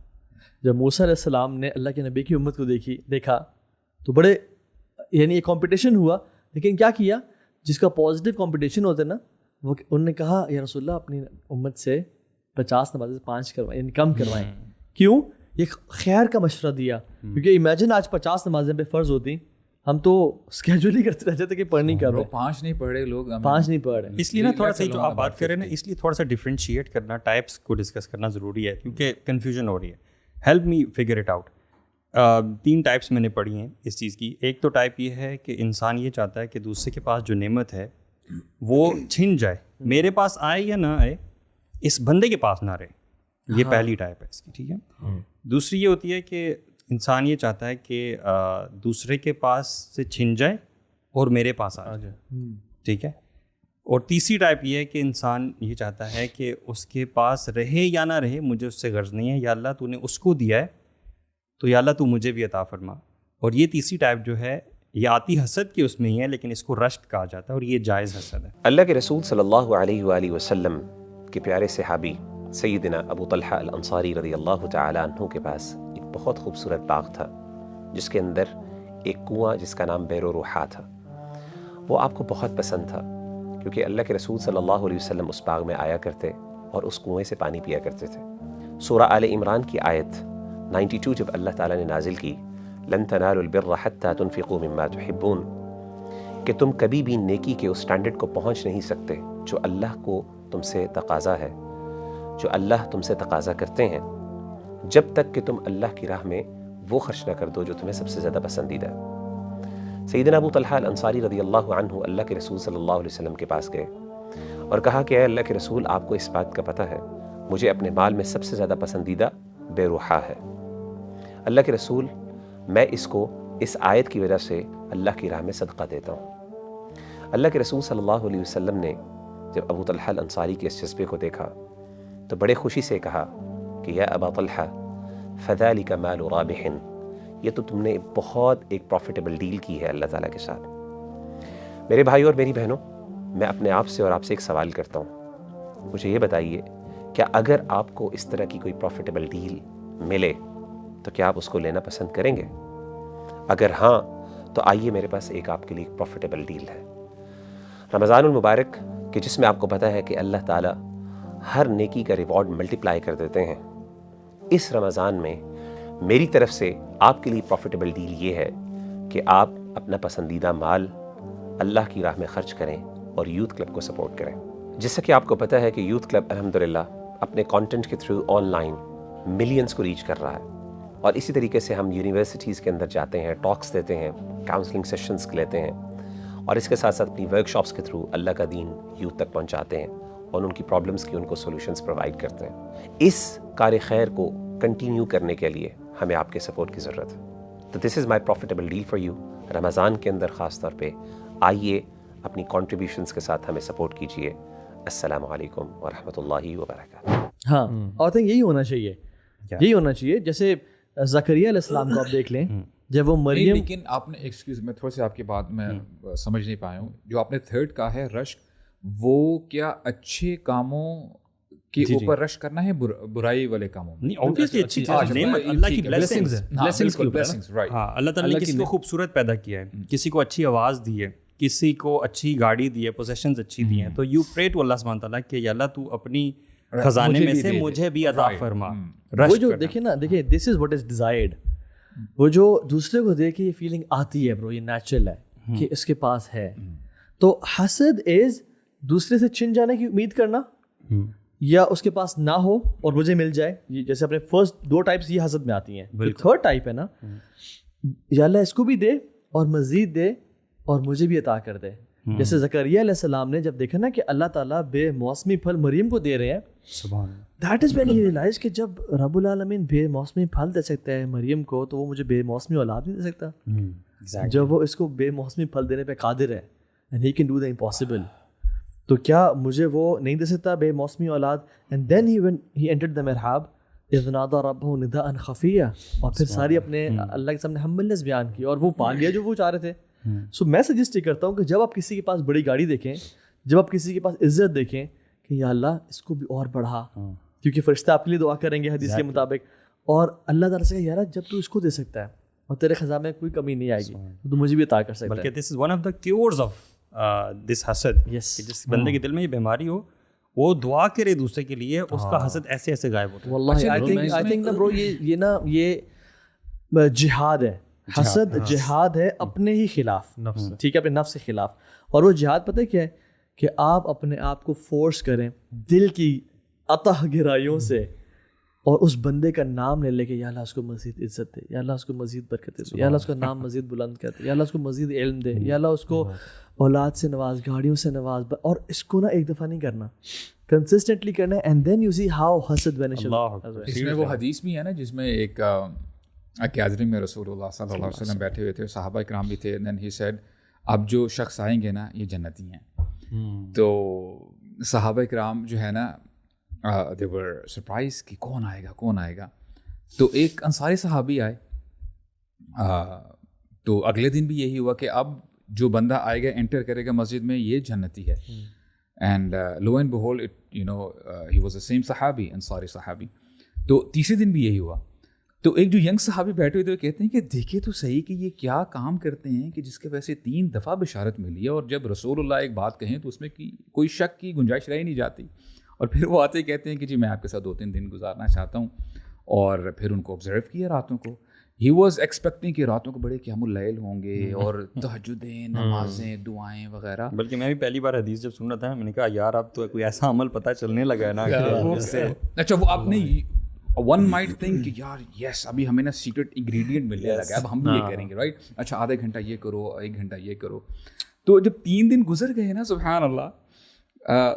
جب موسیٰ علیہ السلام نے اللہ کے نبی کی امت کو دیکھا تو بڑے یعنی ایک کمپٹیشن ہوا, لیکن کیا کیا, جس کا پازیٹیو کمپٹیشن ہوتا ہے نا, وہ انہوں نے کہا یا رسول اللہ اپنی امت سے 50 نمازیں 5 کروائیں, یعنی کم کروائیں. کیوں؟ یہ خیر کا مشورہ دیا, کیونکہ امیجن آج 50 نمازیں پہ فرض ہوتی, ہم تو اسکیجول ہی کرتے رہ جاتے کہ پڑھ نہیں کر رہے, 5 نہیں پڑھ رہے لوگ, 5 نہیں پڑھ رہے. اس لیے نا تھوڑا سا جو آپ بات کر رہے ہیں نا, اس لیے تھوڑا سا ڈفرینشیٹ کرنا, ٹائپس کو ڈسکس کرنا ضروری ہے, کیونکہ کنفیوژن ہو رہی ہے. Help me figure it out. 3 types میں نے پڑھی ہیں اس چیز کی. ایک تو ٹائپ یہ ہے کہ انسان یہ چاہتا ہے کہ دوسرے کے پاس جو نعمت ہے وہ چھن جائے, میرے پاس آئے یا نہ آئے, اس بندے کے پاس نہ رہے. یہ پہلی ٹائپ ہے اس کی. ٹھیک ہے. دوسری یہ ہوتی ہے کہ انسان یہ چاہتا ہے کہ دوسرے کے پاس سے چھن جائے اور میرے پاس آ جائے. ٹھیک ہے. اور تیسری ٹائپ یہ ہے کہ انسان یہ چاہتا ہے کہ اس کے پاس رہے یا نہ رہے, مجھے اس سے غرض نہیں ہے, یا اللہ تو نے اس کو دیا ہے تو یا اللہ تو مجھے بھی عطا فرما. اور یہ تیسری ٹائپ جو ہے یہ آتی حسد کی اس میں ہی ہے, لیکن اس کو رشک کہا جاتا ہے, اور یہ جائز حسد ہے. اللہ کے رسول صلی اللہ علیہ وآلہ وسلم کے پیارے صحابی سیدنا ابو طلحہ الانصاری رضی اللہ تعالیٰ عنہ کے پاس ایک بہت خوبصورت باغ تھا, جس کے اندر ایک کنواں جس کا نام بئر روحا تھا. وہ آپ کو بہت پسند تھا, کیونکہ اللہ کے رسول صلی اللہ علیہ وسلم اس باغ میں آیا کرتے اور اس کنویں سے پانی پیا کرتے تھے. سورہ آل عمران کی آیت 92 جب اللہ تعالیٰ نے نازل کی, لن تنالوا البر حتى تنفقوا مما تحبون, کہ تم کبھی بھی نیکی کے اس سٹینڈرڈ کو پہنچ نہیں سکتے جو اللہ کو تم سے تقاضا ہے, جو اللہ تم سے تقاضا کرتے ہیں, جب تک کہ تم اللہ کی راہ میں وہ خرچ نہ کر دو جو تمہیں سب سے زیادہ پسندیدہ ہے. سیدنا ابو طلحہ الانصاری رضی اللہ عنہ اللہ کے رسول صلی اللہ علیہ وسلم کے پاس گئے اور کہا کہ اے اللہ کے رسول, آپ کو اس بات کا پتہ ہے مجھے اپنے مال میں سب سے زیادہ پسندیدہ بے روحا ہے۔ اللہ کے رسول، میں اس کو اس آیت کی وجہ سے اللہ کی راہ میں صدقہ دیتا ہوں۔ اللہ کے رسول صلی اللہ علیہ وسلم نے جب ابو طلحہ الانصاری کے اس جذبے کو دیکھا تو بڑے خوشی سے کہا کہ یا ابا طلحہ فذلک مال رابح، یہ تو تم نے بہت ایک پروفیٹیبل ڈیل کی ہے اللہ تعالیٰ کے ساتھ۔ میرے بھائی اور میری بہنوں، میں اپنے آپ سے اور آپ سے ایک سوال کرتا ہوں، مجھے یہ بتائیے کیا اگر آپ کو اس طرح کی کوئی پروفیٹیبل ڈیل ملے تو کیا آپ اس کو لینا پسند کریں گے؟ اگر ہاں تو آئیے میرے پاس ایک آپ کے لیے پروفیٹیبل ڈیل ہے۔ رمضان المبارک کہ جس میں آپ کو پتہ ہے کہ اللہ تعالیٰ ہر نیکی کا ریوارڈ ملٹیپلائی کر دیتے ہیں، اس رمضان میں میری طرف سے آپ کے لیے پروفیٹیبل ڈیل یہ ہے کہ آپ اپنا پسندیدہ مال اللہ کی راہ میں خرچ کریں اور یوتھ کلب کو سپورٹ کریں۔ جیسا کہ آپ کو پتہ ہے کہ یوتھ کلب الحمدللہ اپنے کانٹینٹ کے تھرو آن لائن ملینز کو ریچ کر رہا ہے، اور اسی طریقے سے ہم یونیورسٹیز کے اندر جاتے ہیں، ٹاکس دیتے ہیں، کاؤنسلنگ سیشنز لیتے ہیں، اور اس کے ساتھ ساتھ اپنی ورک شاپس کے تھرو اللہ کا دین یوتھ تک پہنچاتے ہیں اور ان کی پرابلمس کی ان کو سولوشنز پرووائڈ کرتے ہیں۔ اس کار خیر کو کنٹینیو کرنے کے لیے ہمیں آپ کے سپورٹ کی ضرورت ہے۔ تو دس از مائی پروفیٹیبل ڈیل فار یو۔ رمضان کے اندر خاص طور پہ آئیے اپنی کنٹریبیوشنز کے ساتھ ہمیں سپورٹ کیجیے۔ السلام علیکم ورحمۃ اللہ وبرکاتہ۔ ہاں، اور تھنک یہی ہونا چاہیے، یہی ہونا چاہیے۔ جیسے زکریا علیہ السلام کو آپ دیکھ لیں، جب وہ مریم، لیکن آپ نے ایکسکیوز میں تھوڑا سا آپ کی بات میں سمجھ نہیں پایا ہوں، جو آپ نے تھرڈ کہا ہے رشک، وہ کیا اچھے کاموں کے اوپر رش کرنا ہے برائی والے کاموں میں؟ نہیں، obviously اچھی چیز ہے، اللہ کی blessings ہے، ہاں اللہ تعالیٰ نے کسی کو خوبصورت پیدا کیا ہے، کسی کو اچھی آواز دی ہے، کسی کو اچھی گاڑی دی ہے، پوزیشنز اچھی دی ہیں، تو یو پرے ٹو اللہ سبحانہ تعالیٰ کہ یا اللہ تو اپنی خزانے میں سے مجھے بھی عطا فرما۔ وہ جو دیکھیں نا، دیکھیں دس از واٹ از ڈیزائرڈ، وہ جو دوسرے کو دیکھ کے یہ فیلنگ آتی ہے برو، یہ نیچرل ہے کہ اس کے پاس ہے۔ تو حسد از دوسرے سے چھن جانے کی امید کرنا، یا اس کے پاس نہ ہو اور مجھے مل جائے۔ جیسے اپنے فرسٹ دو ٹائپس یہ حسد میں آتی ہیں، تھرڈ ٹائپ ہے نا، یا اللہ اس کو بھی دے اور مزید دے اور مجھے بھی عطا کر دے۔ جیسے زکریا علیہ السلام نے جب دیکھا نا کہ اللہ تعالیٰ بے موسمی پھل مریم کو دے رہے ہیں، that is when he realise کہ جب رب العالمین بے موسمی پھل دے سکتا ہے مریم کو، تو وہ مجھے بے موسمی اولاد نہیں دے سکتا؟ جب وہ اس کو بے موسمی پھل دینے پہ قادر ہے، and he can do the impossible, تو کیا مجھے وہ نہیں دے سکتا بے موسمی اولاد؟ اینڈ دین ہی انٹرڈ دا محراب اذ نادى ربه نداء خفيا، اور پھر ساری اپنے اللہ کے سامنے ہمبلنس بیان کی، اور وہ پا گیا جو وہ چاہ رہے تھے۔ سو میں سجیسٹ یہ کرتا ہوں کہ جب آپ کسی کے پاس بڑی گاڑی دیکھیں، جب آپ کسی کے پاس عزت دیکھیں، کہ یا اللہ اس کو بھی اور بڑھا، کیونکہ فرشتہ آپ کے لیے دعا کریں گے حدیث کے مطابق، اور اللہ تعالیٰ سے یار جب تو اس کو دے سکتا ہے اور تیرے خزانے میں کوئی کمی نہیں آئے گی تو مجھے بھی عطا کر سکتا ہے۔ بلکہ this is one of the cures of this حسد، جس بندے کے دل میں یہ بیماری ہو، وہ دعا کرے دوسرے کے لیے، اس کا حسد ایسے ایسے غائب ہوتا ہے۔ واللہ آئی تھنک نا برو، یہ نا یہ جہاد ہے، حسد جہاد ہے اپنے ہی خلاف، ٹھیک ہے، اپنے نفس کے خلاف۔ اور وہ جہاد پتہ کیا ہے؟ کہ آپ اپنے آپ کو فورس کریں دل کی عطا گہرائیوں سے، اور اس بندے کا نام لے لے کے یا اللہ اس کو مزید عزت دے، یا اللہ اس کو مزید برکت دے، یا اللہ اس کا نام مزید بلند کر دے، یا اللہ اس کو مزید علم دے، یا اللہ اس کو اولاد سے نواز، گاڑیوں سے نواز، اور اس کو نا ایک دفعہ نہیں کرنا، کنسسٹنٹلی کرنا ہے، and then you see how حسد وینشز۔ اس میں وہ حدیث بھی ہے نا جس میں ایک گیدرنگ میں رسول اللہ صلی اللہ علیہ وسلم بیٹھے ہوئے تھے، صحابہ کرام بھی تھے، دین ہی سیڈ اب جو شخص آئیں گے نا یہ جنتی ہیں۔ تو صحابہ کرام جو ہے نا they were surprised کہ کون آئے گا کون آئے گا۔ تو ایک انصاری صحابی آئے، تو اگلے دن بھی یہی ہوا کہ اب جو بندہ آئے گا انٹر کرے گا مسجد میں یہ جنتی ہے، and lo and behold it he was the same صحابی، انصاری صحابی۔ تو تیسرے دن بھی یہی ہوا، تو ایک جو ینگ صحابی بیٹھے ہوئے تھے وہ کہتے ہیں کہ دیکھے تو صحیح کہ یہ کیا کام کرتے ہیں کہ جس کے وجہ سے 3 دفعہ بشارت ملی ہے، اور جب رسول اللہ ایک بات کہیں تو اس میں کوئی شک کی گنجائش رہ نہیں جاتی، اور پھر وہ آتے کہتے ہیں کہ جی میں آپ کے ساتھ 2-3 دن گزارنا چاہتا ہوں، اور پھر ان کو آبزرو کیا راتوں کو، ہی واز ایکسپیکٹنگ کہ راتوں کو بڑے قیام اللیل ہوں گے اور تہجدیں، نمازیں، دعائیں وغیرہ۔ بلکہ میں بھی پہلی بار حدیث جب سن رہا تھا میں نے کہا یار اب تو کوئی ایسا عمل پتہ چلنے لگا ہے نا اچھا وہ آپ نے ون مائٹ تھنک کہ یار یس ابھی ہمیں نا سیکرٹ انگریڈینٹ ملنے لگا ہے، اب ہم بھی یہ کریں گے، رائٹ؟ اچھا آدھا گھنٹہ یہ کرو، 1 گھنٹہ یہ کرو۔ تو جب 3 دن گزر گئے نا سبحان اللہ،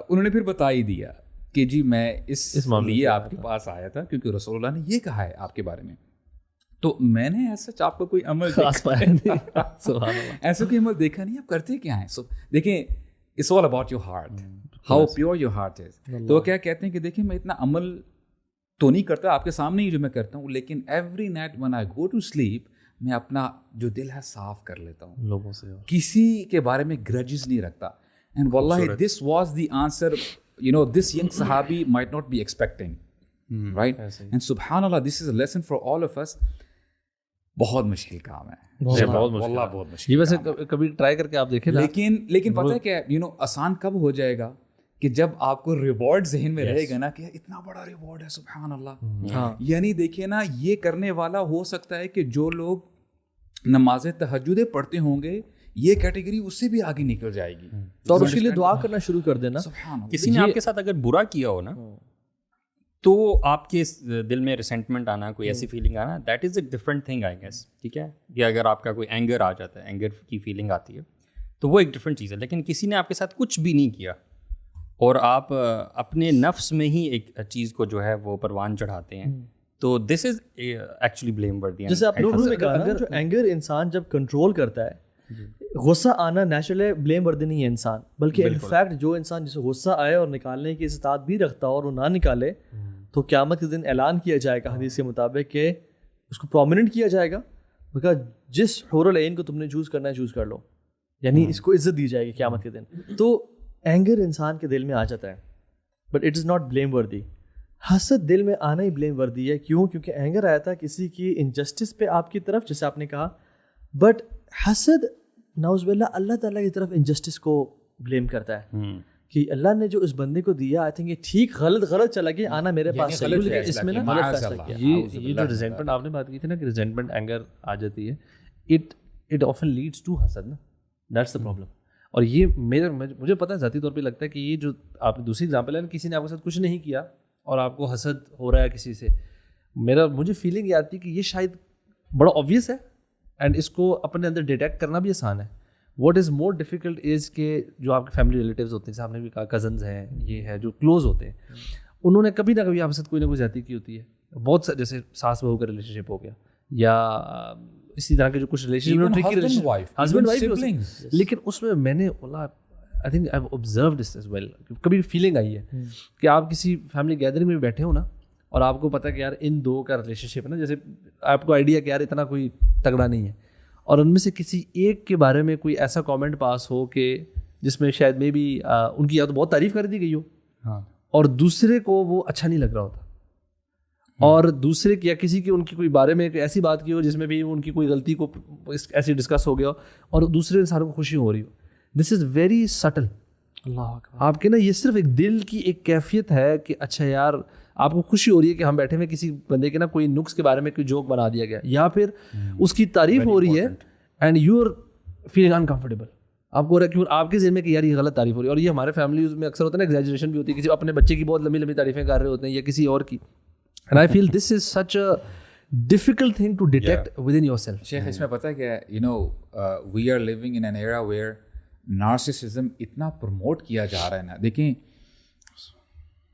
انہوں نے پھر بتا ہی دیا کہ جی میں اس لیے آپ کے پاس آیا تھا کیونکہ رسول اللہ نے یہ کہا ہے آپ کے بارے میں. تو میں نے ایسا آپ کو کوئی عمل ایسا کوئی عمل دیکھا نہیں. آپ کرتے کیا ہیں؟ دیکھیں it's all about your heart, how pure your heart is. تو کیا کہتے ہیں کہ دیکھیں میں اتنا عمل تو نہیں کرتا آپ کے سامنے ہی جو میں کرتا ہوں, لیکن every night when I go to sleep میں اپنا جو دل ہے صاف کر لیتا ہوں لوگوں سے, کسی کے بارے میں گرجز نہیں رکھتا. And wallahi this was the answer, you know, this young sahabi might not be expecting, right? And subhanallah, this is a lesson for all of us. بہت مشکل کام ہے, بہت مشکل. یہ ویسے کبھی ٹرائی کر کے آپ دیکھیں. لیکن پتہ ہے کیا, یو نو آسان کب ہو جائے گا کہ جب آپ کو ریوارڈ ذہن میں رہے گا نا کہ اتنا بڑا ریوارڈ ہے, سبحان اللہ. یعنی دیکھیے نا, یہ کرنے والا ہو سکتا ہے کہ جو لوگ نماز تہجد پڑھتے ہوں گے, یہ کیٹیگری اس سے بھی آگے نکل جائے گی. تو اس کے لیے دعا کرنا شروع کر دینا. کسی نے آپ کے ساتھ اگر برا کیا ہو نا, تو آپ کے دل میں ریسنٹمنٹ آنا, کوئی ایسی فیلنگ آنا, that is a different thing I guess. ٹھیک ہے, یا اگر آپ کا کوئی اینگر آ جاتا ہے, اینگر کی فیلنگ آتی ہے, تو وہ ایک ڈفرنٹ چیز ہے. لیکن کسی نے آپ کے ساتھ کچھ بھی نہیں کیا اور آپ اپنے نفس میں ہی ایک چیز کو جو ہے وہ پروان چڑھاتے ہیں, تو دس از ایکچولی بلیم وردی. جیسے آپ لوگوں نے کہا نا, جو اینگر انسان جب کنٹرول کرتا ہے, غصہ آنا نیچرل ہے, بلیم وردی نہیں ہے انسان, بلکہ انفیکٹ جو انسان جسے غصہ آئے اور نکالنے کی استطاعت بھی رکھتا اور وہ نہ نکالے, تو قیامت کے دن اعلان کیا جائے گا حدیث کے مطابق کہ اس کو پرومیننٹ کیا جائے گا. کہا جس حور العین کو تم نے چوز کرنا ہے چوز کر لو, یعنی اس کو عزت دی جائے گی قیامت کے دن. تو اینگر انسان کے دل میں آ جاتا ہے, but it is not blame وردی. حسد دل میں آنا ہی بلیم وردی ہے. کیوں؟ کیونکہ اینگر آیا تھا کسی کی انجسٹس پہ آپ کی طرف, جیسے آپ نے کہا, بٹ حسد نعوذ باللہ اللہ تعالیٰ کی طرف انجسٹس کو بلیم کرتا ہے کہ اللہ نے جو اس بندے کو دیا, آئی تھنک یہ ٹھیک غلط چلا گیا, آنا میرے پاس صحیح, لیکن اس میں نا غلط فیصلہ کیا. یہ جو ریزنٹمنٹ آپ نے بات کی تھی نا, کہ ریزنٹمنٹ اینگر آ جاتی ہے, اٹ آفن لیڈس ٹو حسد نا, دیٹس دا پرابلم. اور یہ مجھے پتہ ہے ذاتی طور پہ لگتا ہے کہ یہ جو آپ نے دوسری ایگزامپل ہے نا, کسی نے آپ کے ساتھ کچھ نہیں کیا اور آپ کو حسد ہو رہا ہے کسی سے, مجھے فیلنگ یہ آتی ہے کہ یہ شاید بڑا آبویس ہے اینڈ اس کو اپنے اندر ڈیٹیکٹ کرنا بھی آسان ہے. What is more difficult is کہ جو آپ کے فیملی ریلیٹیوز ہوتے ہیں, جیسے آپ نے بھی کہا کزنز ہیں, یہ ہے جو کلوز ہوتے ہیں, انہوں نے کبھی نہ کبھی آپ کے ساتھ کوئی نہ کوئی زیادتی کی ہوتی ہے. بہت سے جیسے ساس بہو کا ریلیشن شپ ہو گیا, یا اسی طرح کے جو کچھ ریلیشن ہسبینڈ وائف, لیکن اس میں میں نے I think I have observed this as well, کبھی فیلنگ آئی ہے کہ آپ کسی فیملی گیدرنگ میں بیٹھے ہو نا, اور آپ کو پتہ کہ یار ان دو کا ریلیشن شپ ہے نا, جیسے آپ کو آئیڈیا کہ یار اتنا کوئی تگڑا نہیں ہے, اور ان میں سے کسی ایک کے بارے میں کوئی ایسا کامنٹ پاس ہو کہ جس میں شاید میں بھی ان کی یا تو بہت تعریف کر دی گئی ہو, اور دوسرے کو وہ اچھا نہیں لگ رہا ہوتا, اور دوسرے کی یا کسی کی ان کی کوئی بارے میں ایسی بات کی ہو جس میں بھی ان کی کوئی غلطی کو ایسی ڈسکس ہو گیا ہو, اور دوسرے انسانوں کو خوشی ہو رہی ہو. دس از ویری سٹل. آپ کے نا یہ صرف ایک دل کی ایک کیفیت ہے کہ اچھا یار آپ کو خوشی ہو رہی ہے کہ ہم بیٹھے ہوئے کسی بندے کے نا کوئی نقص کے بارے میں کوئی جوک بنا دیا گیا, یا پھر اس کی تعریف ہو رہی ہے and you are feeling uncomfortable. آپ کو ہو رہا ہے کہ آپ کے ذہن میں کہ یار یہ غلط تعریف ہو رہی ہے. اور یہ ہمارے فیملیز میں اکثر ہوتا ہے نا, ایگزیجریشن بھی ہوتی ہے, کسی اپنے بچے کی بہت لمبی لمبی تعریفیں کر رہے ہوتے ہیں یا کسی اور کی, and I feel this is such a difficult thing to detect within yourself. شیخ اس میں پتہ ہے کیا ہے, you know we are living in an era where narcissism اتنا پروموٹ کیا جا رہا ہے نا. دیکھیں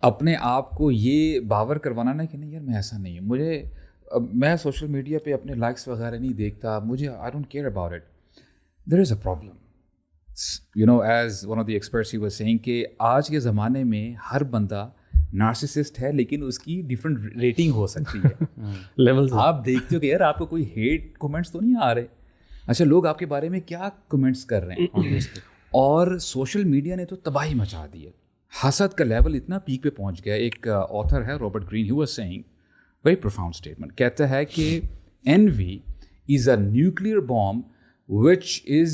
اپنے آپ کو یہ باور کروانا نا کہ نہیں یار میں ایسا نہیں ہوں, میں سوشل میڈیا پہ اپنے لائکس وغیرہ نہیں دیکھتا, مجھے I don't care about it. There is a problem, you know, as one of the experts he was saying کہ آج کے زمانے میں ہر بندہ نارسسسٹ ہے, لیکن اس کی ڈفرینٹ ریٹنگ ہو سکتی ہے. لیول آپ دیکھتے ہو کہ یار آپ کو کوئی ہیٹ کومنٹس تو نہیں آ رہے, اچھا لوگ آپ کے بارے میں کیا کومنٹس کر رہے ہیں. اور سوشل میڈیا نے تو تباہی مچا دی ہے, حسد کا لیول اتنا پیک پہ پہنچ گیا. ایک آتھر ہے Robert Green, he was saying very profound statement, کہتا ہے کہ envy is a nuclear bomb which is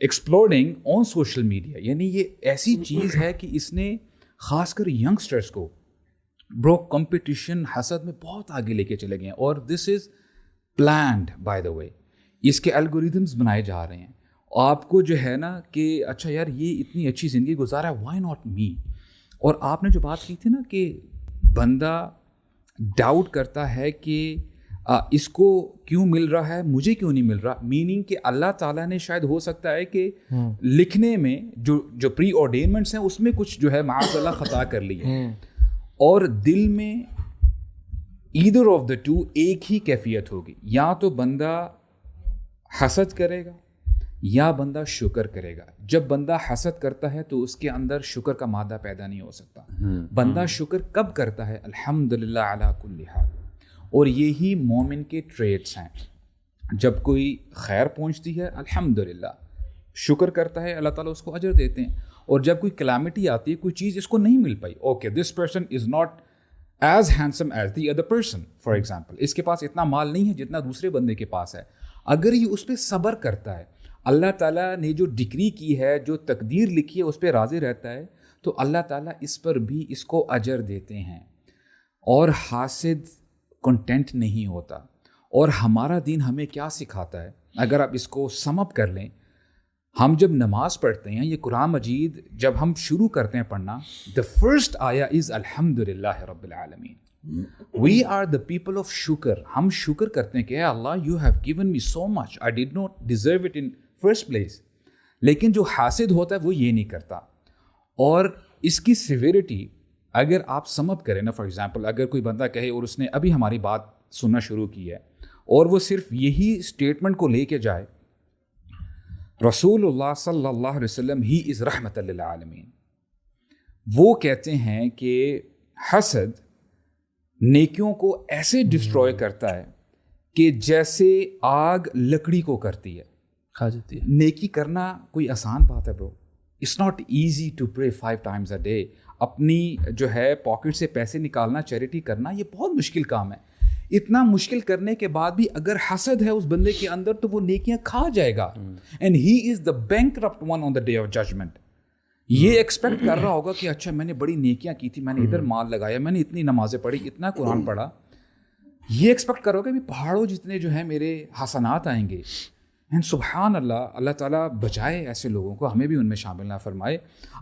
exploding on social media. یعنی یہ ایسی چیز ہے کہ اس نے خاص کر ینگسٹرس کو برو کمپٹیشن حسد میں بہت آگے لے کے چلے گئے ہیں. اور دس از پلانڈ بائی دا وے, اس کے الگوریدمس بنائے جا رہے ہیں. آپ کو جو ہے نا کہ اچھا یار یہ اتنی اچھی زندگی گزارا ہے, وائی ناٹ می. اور آپ نے جو بات کی تھی نا کہ بندہ ڈاؤٹ کرتا ہے کہ اس کو کیوں مل رہا ہے, مجھے کیوں نہیں مل رہا. میننگ کہ اللہ تعالیٰ نے شاید ہو سکتا ہے کہ لکھنے میں جو پری آرڈینمنٹس ہیں اس میں کچھ جو ہے معاذ اللہ خطا کر لی ہے, اور دل میں ایدر آف دا ٹو ایک ہی کیفیت ہوگی, یا تو بندہ حسد کرے گا یا بندہ شکر کرے گا. جب بندہ حسد کرتا ہے تو اس کے اندر شکر کا مادہ پیدا نہیں ہو سکتا. بندہ شکر کب کرتا ہے؟ الحمدللہ علی کل حال. اور یہی مومن کے ٹریٹس ہیں. جب کوئی خیر پہنچتی ہے الحمدللہ شکر کرتا ہے, اللہ تعالیٰ اس کو اجر دیتے ہیں. اور جب کوئی کلامٹی آتی ہے, کوئی چیز اس کو نہیں مل پائی, okay this person is not as handsome as the other person, for example اس کے پاس اتنا مال نہیں ہے جتنا دوسرے بندے کے پاس ہے. اگر یہ اس پہ صبر کرتا ہے, اللہ تعالیٰ نے جو ڈگری کی ہے, جو تقدیر لکھی ہے اس پہ راضی رہتا ہے, تو اللہ تعالیٰ اس پر بھی اس کو اجر دیتے ہیں. اور حاسد کنٹینٹ نہیں ہوتا. اور ہمارا دین ہمیں کیا سکھاتا ہے, اگر آپ اس کو سم اپ کر لیں, ہم جب نماز پڑھتے ہیں, یہ قرآن مجید جب ہم شروع کرتے ہیں پڑھنا, the first آیا is الحمدللہ رب العالمین. We are the people of شکر. ہم شکر کرتے ہیں کہ اے اللہ you have given me so much, I did not deserve it in first place. لیکن جو حاسد ہوتا ہے وہ یہ نہیں کرتا. اور اس کی سیویرٹی اگر آپ سم اپ کریں نا, فار ایگزامپل اگر کوئی بندہ کہے اور اس نے ابھی ہماری بات سننا شروع کی ہے اور وہ صرف یہی اسٹیٹمنٹ کو لے کے جائے, رسول اللہ صلی اللہ علیہ وسلم ہی از رحمت للعالمین, وہ کہتے ہیں کہ حسد نیکیوں کو ایسے ڈسٹروائے کرتا ہے کہ جیسے آگ لکڑی کو کرتی ہے, کھا جاتی ہے. نیکی کرنا کوئی آسان بات ہے برو, it's not easy to pray 5 times a day. اپنی جو ہے پاکٹ سے پیسے نکالنا, چیریٹی کرنا, یہ بہت مشکل کام ہے. اتنا مشکل کرنے کے بعد بھی اگر حسد ہے اس بندے کے اندر تو وہ نیکیاں کھا جائے گا. And he is the bankrupt one on the day of judgment. یہ ایکسپیکٹ کر رہا ہوگا کہ اچھا میں نے بڑی نیکیاں کی تھی, میں نے ادھر مال لگایا, میں نے اتنی نمازیں پڑھی, اتنا قرآن پڑھا, یہ ایکسپیکٹ کرو کہ پہاڑوں جتنے جو ہے میرے حسنات آئیں گے. اینڈ سبحان اللہ, اللہ تعالیٰ بچائے ایسے لوگوں کو, ہمیں بھی ان میں شامل نہ فرمائے.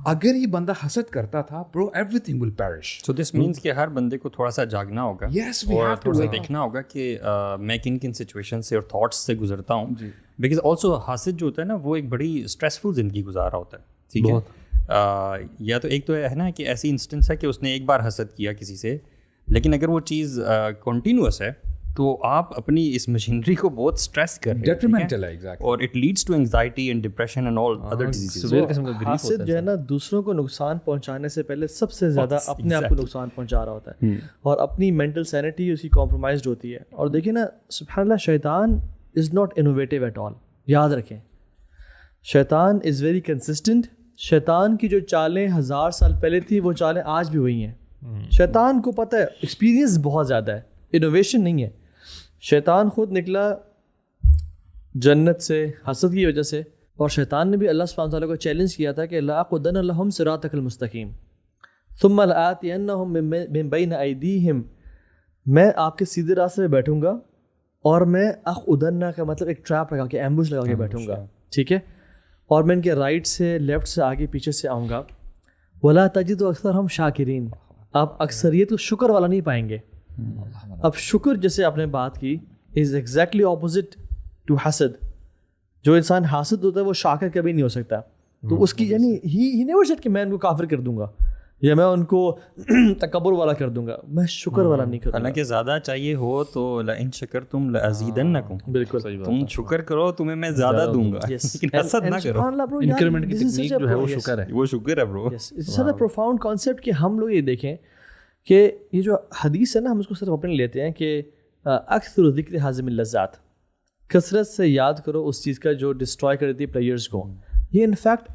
اگر یہ بندہ حسد کرتا تھا برو every thing will perish. So this means کہ ہر بندے کو تھوڑا سا جاگنا ہوگا, اور تھوڑا سا دیکھنا ہوگا کہ میں کن کن سچویشن سے اور تھاٹس سے گزرتا ہوں. بیکاز آلسو حاسد جو ہوتا ہے نا وہ ایک بڑی اسٹریسفل زندگی گزار رہا ہوتا ہے. ٹھیک ہے, یا تو ایک تو ہے نا کہ ایسی انسٹنس ہے کہ اس نے ایک بار حسد کیا کسی سے, لیکن اگر وہ چیز کنٹینیوس ہے تو آپ اپنی اس مشینری کو بہت اسٹریس کر رہے ہیں, اور it leads to anxiety and depression and all other diseases. حاسد جو ہے نا دوسروں کو نقصان پہنچانے سے پہلے سب سے زیادہ اپنے آپ کو نقصان پہنچا رہا ہوتا ہے, اور اپنی مینٹل سینٹی اس کی کمپرومائزڈ ہوتی ہے. اور دیکھیں نا سبحان اللہ, شیطان is not innovative at all. یاد رکھیں شیطان از ویری کنسسٹنٹ. شیطان کی جو چالیں 1000 سال پہلے تھی وہ چالیں آج بھی وہی ہیں. شیطان کو پتہ ہے, ایکسپیرینس بہت زیادہ ہے, انوویشن نہیں ہے. شیطان خود نکلا جنت سے حسد کی وجہ سے, اور شیطان نے بھی اللہ سبحانہ تعالیٰ کو چیلنج کیا تھا کہ لأقعدن لهم صراطک المستقیم ثم لآتینہم من بین ایدیہم, میں آپ کے سیدھے راستے پہ بیٹھوں گا, اور میں اقعدن کا مطلب ایک ٹریپ لگا کے, ایمبوش لگا کے بیٹھوں گا. ٹھیک ہے, اور میں ان کے رائٹ سے, لیفٹ سے, آگے پیچھے سے آؤں گا. ولا تجد اکثرہم شاکرین, آپ اکثریت کو شکر والا نہیں پائیں گے. اب شکر جیسے آپ نے بات کی از ایگزیکٹلی اپوزٹ ٹو حسد. جو انسان حاسد ہوتا ہے وہ شاکر کبھی نہیں ہو سکتا. تو اس کی یعنی ہی نیور سیڈ کہ میں ان کو کافر کر دوں گا یا میں ان کو تکبر والا کر دوں گا, میں شکر والا نہیں کروں گا. حالانکہ زیادہ چاہیے ہو تو لئن شکرتم لازیدنکم, بالکل تم شکر کرو تمہیں میں زیادہ دوں گا, لیکن حسد نہ کرو. انکریمنٹ کی تکنیک جو ہے وہ شکر ہے, وہ شکر ہے برو. اٹس اے پروفاؤنڈ کانسیپٹ کہ ہم لوگ یہ دیکھیں کہ یہ جو حدیث ہے نا, ہم اس کو صرف اپنے لیتے ہیں کہ اکثر ذکر حازم اللذات, کثرت سے یاد کرو اس چیز کا جو ڈسٹروائے کر دیتی ہے پلیئرس کو. یہ انفیکٹ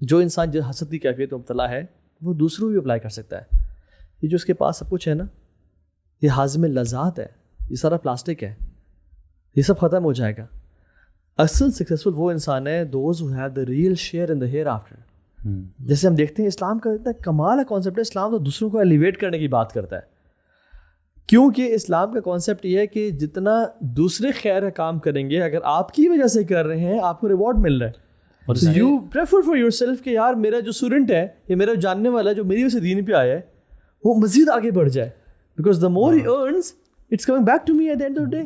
جو انسان جو حسد کی کیفیت میں مبتلا ہے وہ دوسروں بھی اپلائی کر سکتا ہے. یہ جو اس کے پاس سب کچھ ہے نا, یہ حازم اللذات ہے, یہ سارا پلاسٹک ہے, یہ سب ختم ہو جائے گا. اصل سکسیزفل وہ انسان ہے those who have the real share in the hereafter. جیسے ہم دیکھتے ہیں اسلام کا اتنا کمال ہے کانسیپٹ ہے. اسلام تو دوسروں کو ایلیویٹ کرنے کی بات کرتا ہے, کیونکہ اسلام کا کانسیپٹ یہ ہے کہ جتنا دوسرے خیر کا کام کریں گے, اگر آپ کی وجہ سے کر رہے ہیں آپ کو ریوارڈ مل رہا ہے. You prefer for your self کہ یار میرا جو اسٹوڈنٹ ہے یا میرا جاننے والا جو میری وجہ سے دین پہ آیا ہے وہ مزید آگے بڑھ جائے, because the more he earns it's coming back to me at the end of the day.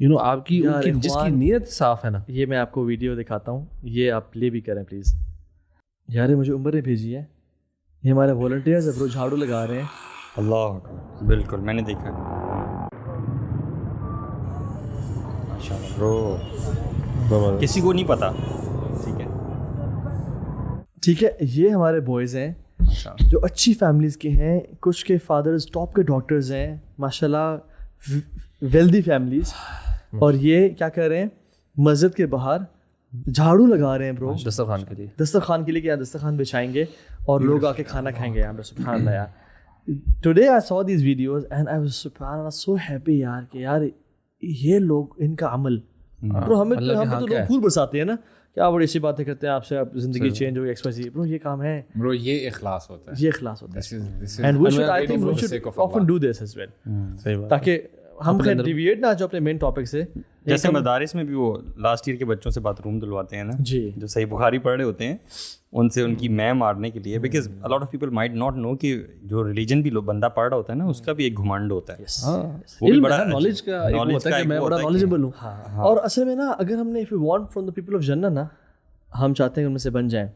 You know آپ کی جس کی نیت صاف ہے نا. یہ میں آپ کو ویڈیو دکھاتا ہوں, یہ آپ پلے بھی کریں پلیز. یار مجھے عمر نے بھیجی ہے, یہ ہمارے والنٹیئرز برو جھاڑو لگا رہے ہیں. اللہ بالکل میں نے دیکھا ماشاءاللہ برو, کسی کو نہیں پتا. ٹھیک ہے, یہ ہمارے بوائز ہیں جو اچھی فیملیز کے ہیں, کچھ کے فادرز ٹاپ کے ڈاکٹرز ہیں ماشاء اللہ, ویلدی فیملیز. اور یہ کیا کر رہے ہیں, مسجد کے باہر جھاڑو لگا رہے ہیں برو, دسترخوان کے لیے. دسترخوان کے لیے کہ دسترخوان بچھائیں گے اور لوگ آ کے کھانا کھائیں گے یہاں پہ. سبحان اللہ یار, today I so these videos and I was سبحان اللہ سو ہیپی یار کہ یار یہ لوگ ان کا عمل برو, ہمیں تو لوگ پھول برساتے ہیں نا کہ آپ بڑی اچھی باتیں کرتے ہیں, آپ سے زندگی چینج ہوگی ایکسپریس. برو یہ کام ہے برو, یہ اخلاص ہوتا ہے, یہ اخلاص ہوتا ہے. And we should, I think we should often do this as well, تاکہ ہم خیر ڈیویٹ نہ جو اپنے مین ٹاپک سے. جیسے مدارس میں بھی وہ لاسٹ ایئر کے بچوں سے باتھ روم دلواتے ہیں نا جی, جو صحیح بخاری پڑھ رہے ہوتے ہیں ان سے ان کی میں مارنے کے لیے, because a lot of people might not know کہ جو ریلیجن بھی بندہ پڑھ رہا ہوتا ہے نا اس کا بھی ایک گھمنڈ ہوتا ہے, وہ بھی بڑا نالج کا ہوتا ہے کہ میں بڑا نالجبل ہوں. اور اصل میں نا اگر ہم نے if we want from the people of Jannah نا, ہم چاہتے ہیں کہ ان میں سے بن جائیں,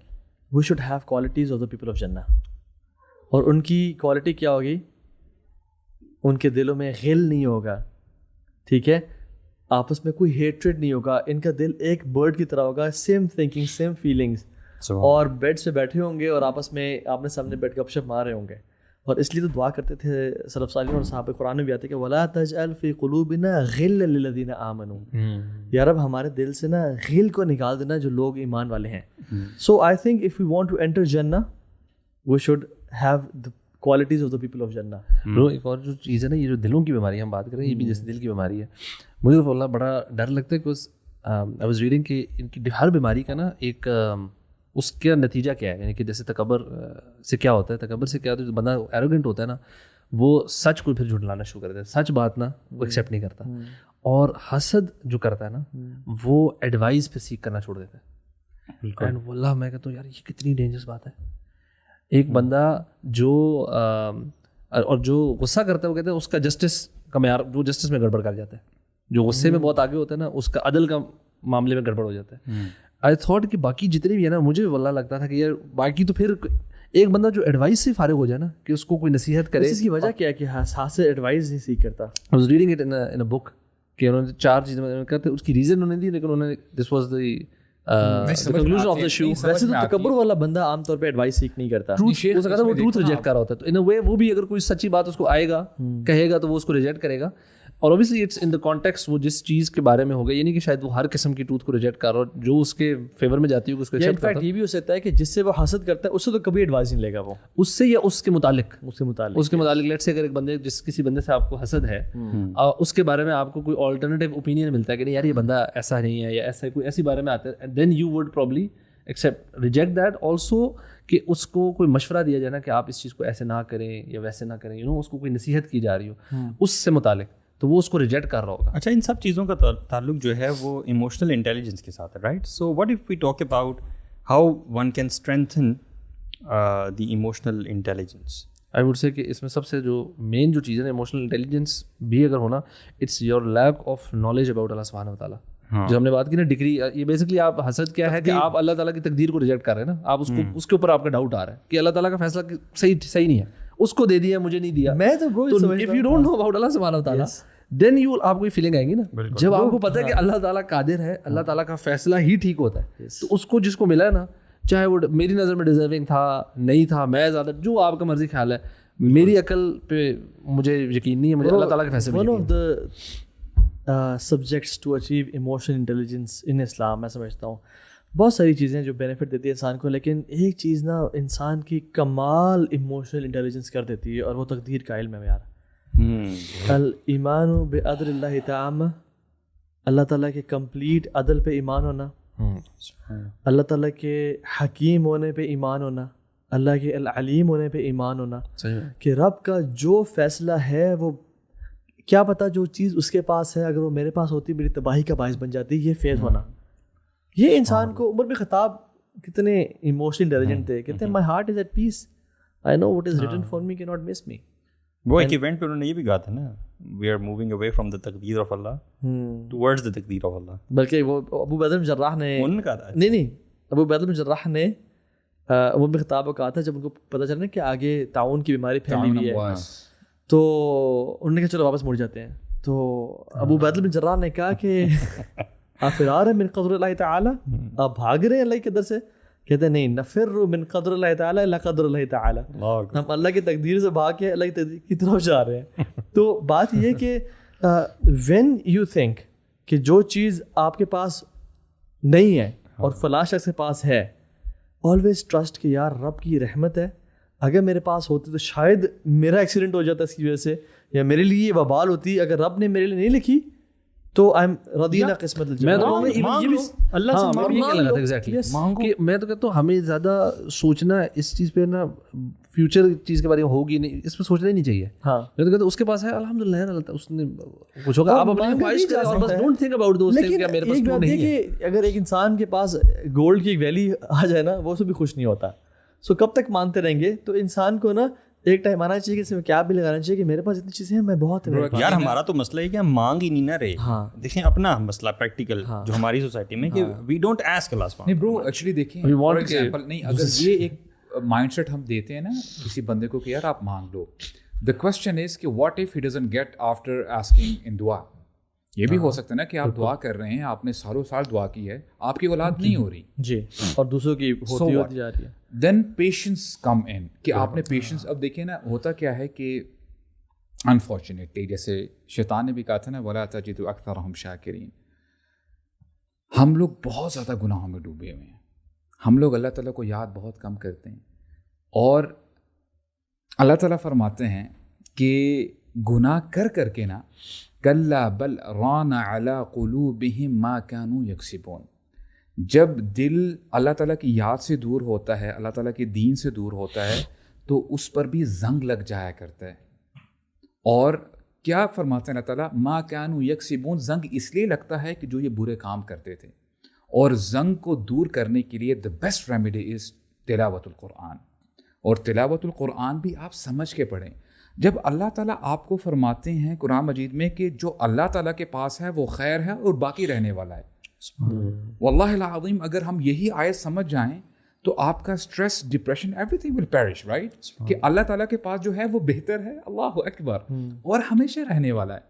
we should have qualities of the people of Jannah. اور ان کی کوالٹی کیا ہوگی, ان کے دلوں میں غل نہیں ہوگا, ٹھیک ہے, آپس میں کوئی ہیٹریڈ نہیں ہوگا, ان کا دل ایک برڈ کی طرح ہوگا, سیم تھنکنگ سیم فیلنگس, اور بیڈ پہ بیٹھے ہوں گے اور آپس میں آپ نے سامنے بیٹھ کے گپ شپ مار رہے ہوں گے. اور اس لیے تو دعا کرتے تھے سلف صالحین اور صحابہ قرآن میں بھی آتے کہ ولا تجعل فی قلوبنا غلا للذین آمنوا, یا رب ہمارے دل سے نا غل کو نکال دینا جو لوگ ایمان والے ہیں. So I think if we want to enter Jannah we should have the qualities of the people of Jannah. ایک اور جو چیز ہے نا, یہ جو دلوں کی بیماری ہم بات کر رہے ہیں, یہ بھی جیسے دل کی بیماری ہے, مجھے تو اللہ بڑا ڈر لگتا ہے کہ آئی واز ریڈنگ کہ ان کی ہر بیماری کا نا ایک اس کا نتیجہ کیا ہے. یعنی کہ جیسے تکبر سے کیا ہوتا ہے, تکبر سے کیا ہوتا ہے, جو بندہ ایروگنٹ ہوتا ہے نا وہ سچ کو پھر جھٹلانا شروع کر دیتا ہے, سچ بات نا وہ ایکسیپٹ نہیں کرتا. اور حسد جو کرتا ہے نا وہ ایڈوائز پہ سیکھ کرنا چھوڑ دیتا ہے. اینڈ واللہ میں کہتا ہوں یار یہ کتنی ڈینجرس بات ہے. ایک بندہ جو اور جو غصہ کرتا ہے وہ کہتے ہیں اس کا جسٹس کا معیار, وہ جسٹس میں گڑبڑ کر جاتا ہے. جو غصے میں بہت آگے ہوتا ہے نا اس کا عدل کا معاملے میں گڑبڑ ہو جاتا ہے. آئی تھاٹ کہ باقی جتنے بھی ہے نا, مجھے واللہ لگتا تھا کہ یار باقی تو پھر ایک بندہ جو ایڈوائس سے فارغ ہو جائے نا کہ اس کو کوئی نصیحت کرے. اس کی وجہ کیا ہے کہ ہاتھ سے ایڈوائز نہیں سیکھ کرتا. I was reading it in a book کہ انہوں نے 4 چیزیں کرتے, اس کی ریزن انہوں نے دی, لیکن انہوں نے دس was the conclusion of the show. ویسے تو تکبر والا بندہ عام طور پہ ایڈوائس سیکھ نہیں کرتا, وہ ٹروتھ ریجیکٹ کر رہا ہوتا ہے. تو ان اے وے وہ بھی اگر کوئی سچی بات اس کو آئے گا کہے گا تو وہ اس کو ریجیکٹ کرے گا. اور obviously it's in the context, وہ جس چیز کے بارے میں ہوگا, یہ نہیں کہ شاید وہ ہر قسم کی ٹروتھ کو ریجیکٹ کر رہا ہو, جو اس کے فیور میں جاتی ہے اس کو ایکسیپٹ کرتا ہے. یہ بھی ہو سکتا ہے کہ جس سے وہ حسد کرتا ہے اس سے تو کبھی ایڈوائز نہیں لے گا وہ, اس سے یا اس کے متعلق لیٹ سے اگر ایک بندے کسی بندے سے آپ کو حسد ہے, اس کے بارے میں آپ کو کوئی آلٹرنیٹیو اوپینین ملتا ہے کہ نہیں یار یہ بندہ ایسا نہیں ہے یا ایسا کوئی ایسی بارے میں آتا ہے, then you would probably accept reject that also, کہ اس کو کوئی مشورہ دیا جائے نا کہ آپ اس چیز کو ایسے نہ کریں یا ویسے نہ کریں, اس کو کوئی نصیحت کی جا رہی ہو اس سے متعلق, تو وہ اس کو ریجیکٹ کر رہا ہوگا. اچھا, ان سب چیزوں کا تعلق جو ہے وہ ایموشنل انٹیلیجنس کے ساتھ ہے, right? So what if we talk about how one can strengthen the emotional intelligence. I would say کہ اس میں سب سے جو مین جو چیز ہے ایموشنل انٹیلیجنس بھی اگر ہونا, it's your lack of knowledge about Allah سبحانہ و تعالیٰ. جو ہم نے بات کی نا ڈگری, یہ بیسکلی آپ حسد کیا ہے کہ آپ اللہ تعالیٰ کی تقدیر کو ریجیکٹ کر رہے ہیں نا, آپ اس کے اوپر آپ کا ڈاؤٹ آ رہا ہے کہ اللہ تعالیٰ کا فیصلہ صحیح نہیں ہے, اس کو دے دیا مجھے نہیں دیا. میں تو if you don't know about Allah سبحانہ و تعالیٰ دین یو آپ کو یہ فیلنگ آئیں گی نا, جب آپ کو پتا ہے کہ اللہ تعالیٰ قادر ہے, اللہ تعالیٰ کا فیصلہ ہی ٹھیک ہوتا ہے, تو اس کو جس کو ملا ہے نا, چاہے وہ میری نظر میں ڈیزرونگ تھا نہیں تھا, میں زیادہ جو آپ کا مرضی خیال ہے, میری عقل پہ مجھے یقین نہیں ہے, مجھے اللہ تعالیٰ کے فیصلے. One of the subjects to achieve emotional intelligence in Islam, میں سمجھتا ہوں بہت ساری چیزیں جو بینیفٹ دیتی ہے انسان کو, لیکن ایک چیز نا انسان کی کمال ایموشنل انٹیلیجنس کر دیتی ہے, اور وہ تقدیر کا علم ہے یار. الایمان بعدل اللہ تعالی, اللہ تعالیٰ کے کمپلیٹ عدل پہ ایمان ہونا, اللہ تعالیٰ کے حکیم ہونے پہ ایمان ہونا, اللہ کے العلیم ہونے پہ ایمان ہونا, کہ رب کا جو فیصلہ ہے وہ کیا پتہ جو چیز اس کے پاس ہے اگر وہ میرے پاس ہوتی میری تباہی کا باعث بن جاتی, یہ فیض ہونا. یہ انسان کو عمر بن خطاب کتنے ایموشنل انٹیلیجنٹ تھے, کہتے ہیں my heart is at peace, I know what is written for me کی ناٹ مس می. وہ ایک ایونٹ پہ انہوں نے یہ بھی کہا تھا نا, we are moving away from the تقدیر آف اللہ ٹورڈز دا تقدیر آف اللہ. بلکہ وہ ابو عبیدہ بن جراح نے کہا تھا نہیں ابو عبیدہ بن جراح نے وہ بھی خطاب کہا تھا جب ان کو پتہ چلا کہ آگے تعاون کی بیماری پھیلی ہوئی ہے, تو انہوں نے کہا چلو واپس مڑ جاتے ہیں. تو ابو عبیدہ بن جراح نے کہا کہ آپ فرار ہیں من قدر اللہ تعالی, آپ بھاگ رہے ہیں اللہ کے قدر سے. کہتے ہیں نہیں, نفر من قدر اللہ تعالی الا قدر اللہ تعالی, ہم اللہ کی تقدیر سے بھاگ کے اللہ کی تقدیر کی طرف جا رہے ہیں. تو بات یہ کہ وین یو تھنک کہ جو چیز آپ کے پاس نہیں ہے اور فلاں شخص کے پاس ہے, آلویز ٹرسٹ کہ یار رب کی رحمت ہے, اگر میرے پاس ہوتی تو شاید میرا ایکسیڈنٹ ہو جاتا اس کی وجہ سے, یا میرے لیے یہ وبال ہوتی, اگر رب نے میرے لیے نہیں لکھی تو آئی ایم رضینا قسمت میں تو اللہ سے میں تو کہتا ہوں ہمیں زیادہ سوچنا اس چیز پہ نا, فیوچر چیز کے بارے میں ہوگی نہیں, اس پہ سوچنا ہی نہیں چاہیے. ہاں میں تو کہتا ہوں اس کے پاس ہے الحمدللہ اللہ اس نے کچھ ہوگا, آپ اپنی خواہش کریں اور بس don't think about those things کہ میرے پاس نہیں ہے. اگر ایک انسان کے پاس گولڈ کی ایک ویلی آ جائے نا, وہ سے بھی خوش نہیں ہوتا. سو کب تک مانتے رہیں گے؟ تو انسان کو نا ایک ٹائم آنا چاہیے کہ اس میں کیا بھی لگانا چاہیے کہ میرے پاس اتنی چیزیں ہیں, میں بہت یار ہمارا تو مسئلہ ہے کہ ہم مانگ ہی نہیں نہ رہے. دیکھیں اپنا مسئلہ پریکٹیکل جو ہماری سوسائٹی میں کہ وی ڈونٹ آسک اللہ سبحانہ. نہیں برو ایکچولی دیکھیں فار ایگزامپل, نہیں اگر یہ ایک مائنڈ سیٹ ہم دیتے ہیں نا کسی بندے کو کہ یار آپ مانگ لو, دا کوسچن از کہ what if he doesn't get after asking in دعا. یہ بھی ہو سکتا ہے نا کہ آپ دعا کر رہے ہیں, آپ نے سالوں سال دعا کی ہے, آپ کی اولاد نہیں ہو رہی جی, اور دوسروں کی ہوتی جا رہی ہے. دین پیشنس کم ان, کہ آپ نے پیشنس, اب دیکھیں نا ہوتا کیا ہے کہ انفارچونیٹلی جیسے شیطان نے بھی کہا تھا نا ولا تجد اکثرهم شاکرین, ہم لوگ بہت زیادہ گناہوں میں ڈوبے ہوئے ہیں, ہم لوگ اللہ تعالیٰ کو یاد بہت کم کرتے ہیں. اور اللہ تعالیٰ فرماتے ہیں کہ گناہ کر کر کے نا کلا بل ران علی قلوبہم ما کانوا یکسبون, جب دل اللہ تعالیٰ کی یاد سے دور ہوتا ہے, اللہ تعالیٰ کے دین سے دور ہوتا ہے, تو اس پر بھی زنگ لگ جایا کرتا ہے. اور کیا فرماتے ہیں اللہ تعالیٰ, ما کانوا یکسبون, زنگ اس لیے لگتا ہے کہ جو یہ برے کام کرتے تھے. اور زنگ کو دور کرنے کے لیے the best remedy is تلاوت القرآن. اور تلاوت القرآن بھی آپ سمجھ کے پڑھیں. جب اللہ تعالیٰ آپ کو فرماتے ہیں قرآن مجید میں کہ جو اللہ تعالیٰ کے پاس ہے وہ خیر ہے اور باقی رہنے والا ہے, واللہ العظیم اگر ہم یہی آیت سمجھ جائیں تو آپ کا stress, depression, every thing will perish, right, کہ اللہ تعالیٰ کے پاس جو ہے وہ بہتر ہے, اللہ اکبر, اور ہمیشہ رہنے والا ہے.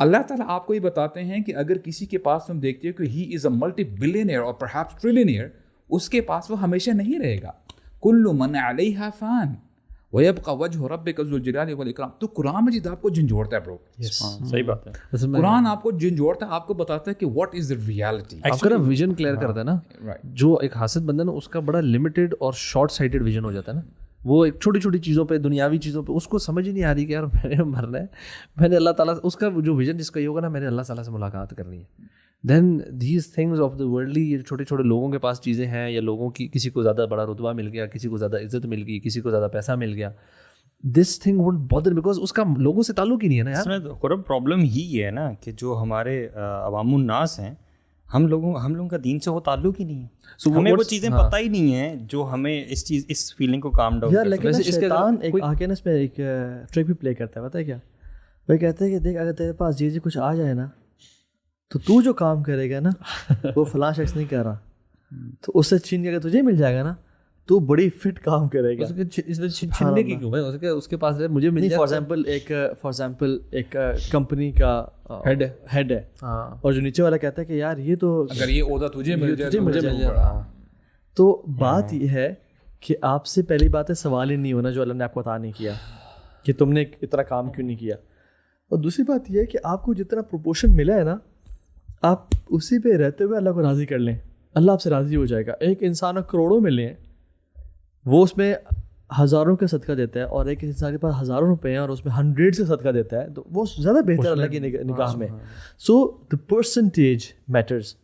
اللہ تعالیٰ آپ کو یہ بتاتے ہیں کہ اگر کسی کے پاس تم دیکھتے ہو کہ ہی از اے ملٹی بلینئر اور پرہیپس ٹریلینئر, اس کے پاس وہ ہمیشہ نہیں رہے گا. کل من علیہا فان وَيَبْقَى وَجْهُ رَبِّكَ ذُو الْجَلَالِ وَالْإِكْرَامِ. تو قرآن مجید آپ کو جھنجھوڑتا ہے برو, صحیح بات ہے. قرآن آپ کو جھنجھوڑتا ہے, آپ کو بتاتا ہے کہ واٹ از دا ریالٹی. آپ کا نا ویژن کلیئر کرتا ہے نا, جو ایک حاسد بندہ نا اس کا بڑا لمیٹڈ اور شارٹ سائٹڈ ویژن ہو جاتا ہے نا, وہ ایک چھوٹی چھوٹی چیزوں پہ, دنیاوی چیزوں پہ اس کو سمجھ ہی نہیں آ رہی کہ یار میں نے مرنا ہے, میں نے اللہ تعالیٰ, اس کا جو ویژن جس کا یہ ہوگا نا میں نے اللہ تعالیٰ سے ملاقات کرنی ہے. Then these things of the worldly, یہ چھوٹے چھوٹے لوگوں کے پاس چیزیں ہیں, یا لوگوں کی کسی کو زیادہ بڑا رتبہ مل گیا, کسی کو زیادہ عزت مل گئی, کسی کو زیادہ پیسہ مل گیا, this thing would bother because اس کا لوگوں سے تعلق ہی نہیں ہے نا یار. قرب پرابلم ہی ہے نا کہ جو ہمارے عوام الناس ہیں, ہم لوگوں کا دین سے وہ تعلق ہی نہیں ہے, ہمیں وہ چیزیں پتہ ہی نہیں ہیں جو ہمیں اس فیلنگ کو کام ڈاؤن. یار لیکن شیطان ایک آ کے نا اس میں ایک ٹرک بھی پلے کرتا ہے, پتہ ہے کیا, وہ کہتا ہے کہ دیکھ اگر تیرے پاس یہ کچھ آ جائے نا تو جو کام کرے گا نا وہ فلاں شخص نہیں کر رہا, تو اس سے چھین کے اگر تجھے مل جائے گا نا تو بڑی فٹ کام کرے گا. اس میں چھیننے کی کیوں ہے, اس کے پاس مجھے مل جائے. فار ایگزامپل ایک کمپنی کا ہیڈ ہے, اور جو نیچے والا کہتا ہے کہ یار یہ تو اگر یہ عہدہ تجھے مل جائے مجھے مل جائے. تو بات یہ ہے کہ آپ سے پہلی بات ہے سوال ہی نہیں ہونا جو اللہ نے آپ کو عطا نہیں کیا کہ تم نے اتنا کام کیوں نہیں کیا. اور دوسری بات یہ ہے کہ آپ کو جتنا پروپورشن ملا ہے نا, آپ اسی پہ رہتے ہوئے اللہ کو راضی کر لیں, اللہ آپ سے راضی ہو جائے گا. ایک انسان کو کروڑوں ملے ہیں, وہ اس میں ہزاروں کا صدقہ دیتا ہے, اور ایک انسان کے پاس ہزاروں روپے ہیں اور اس میں 100 سے صدقہ دیتا ہے, تو وہ زیادہ بہتر اللہ کی نگاہ میں. سو دا پرسنٹیج میٹرز.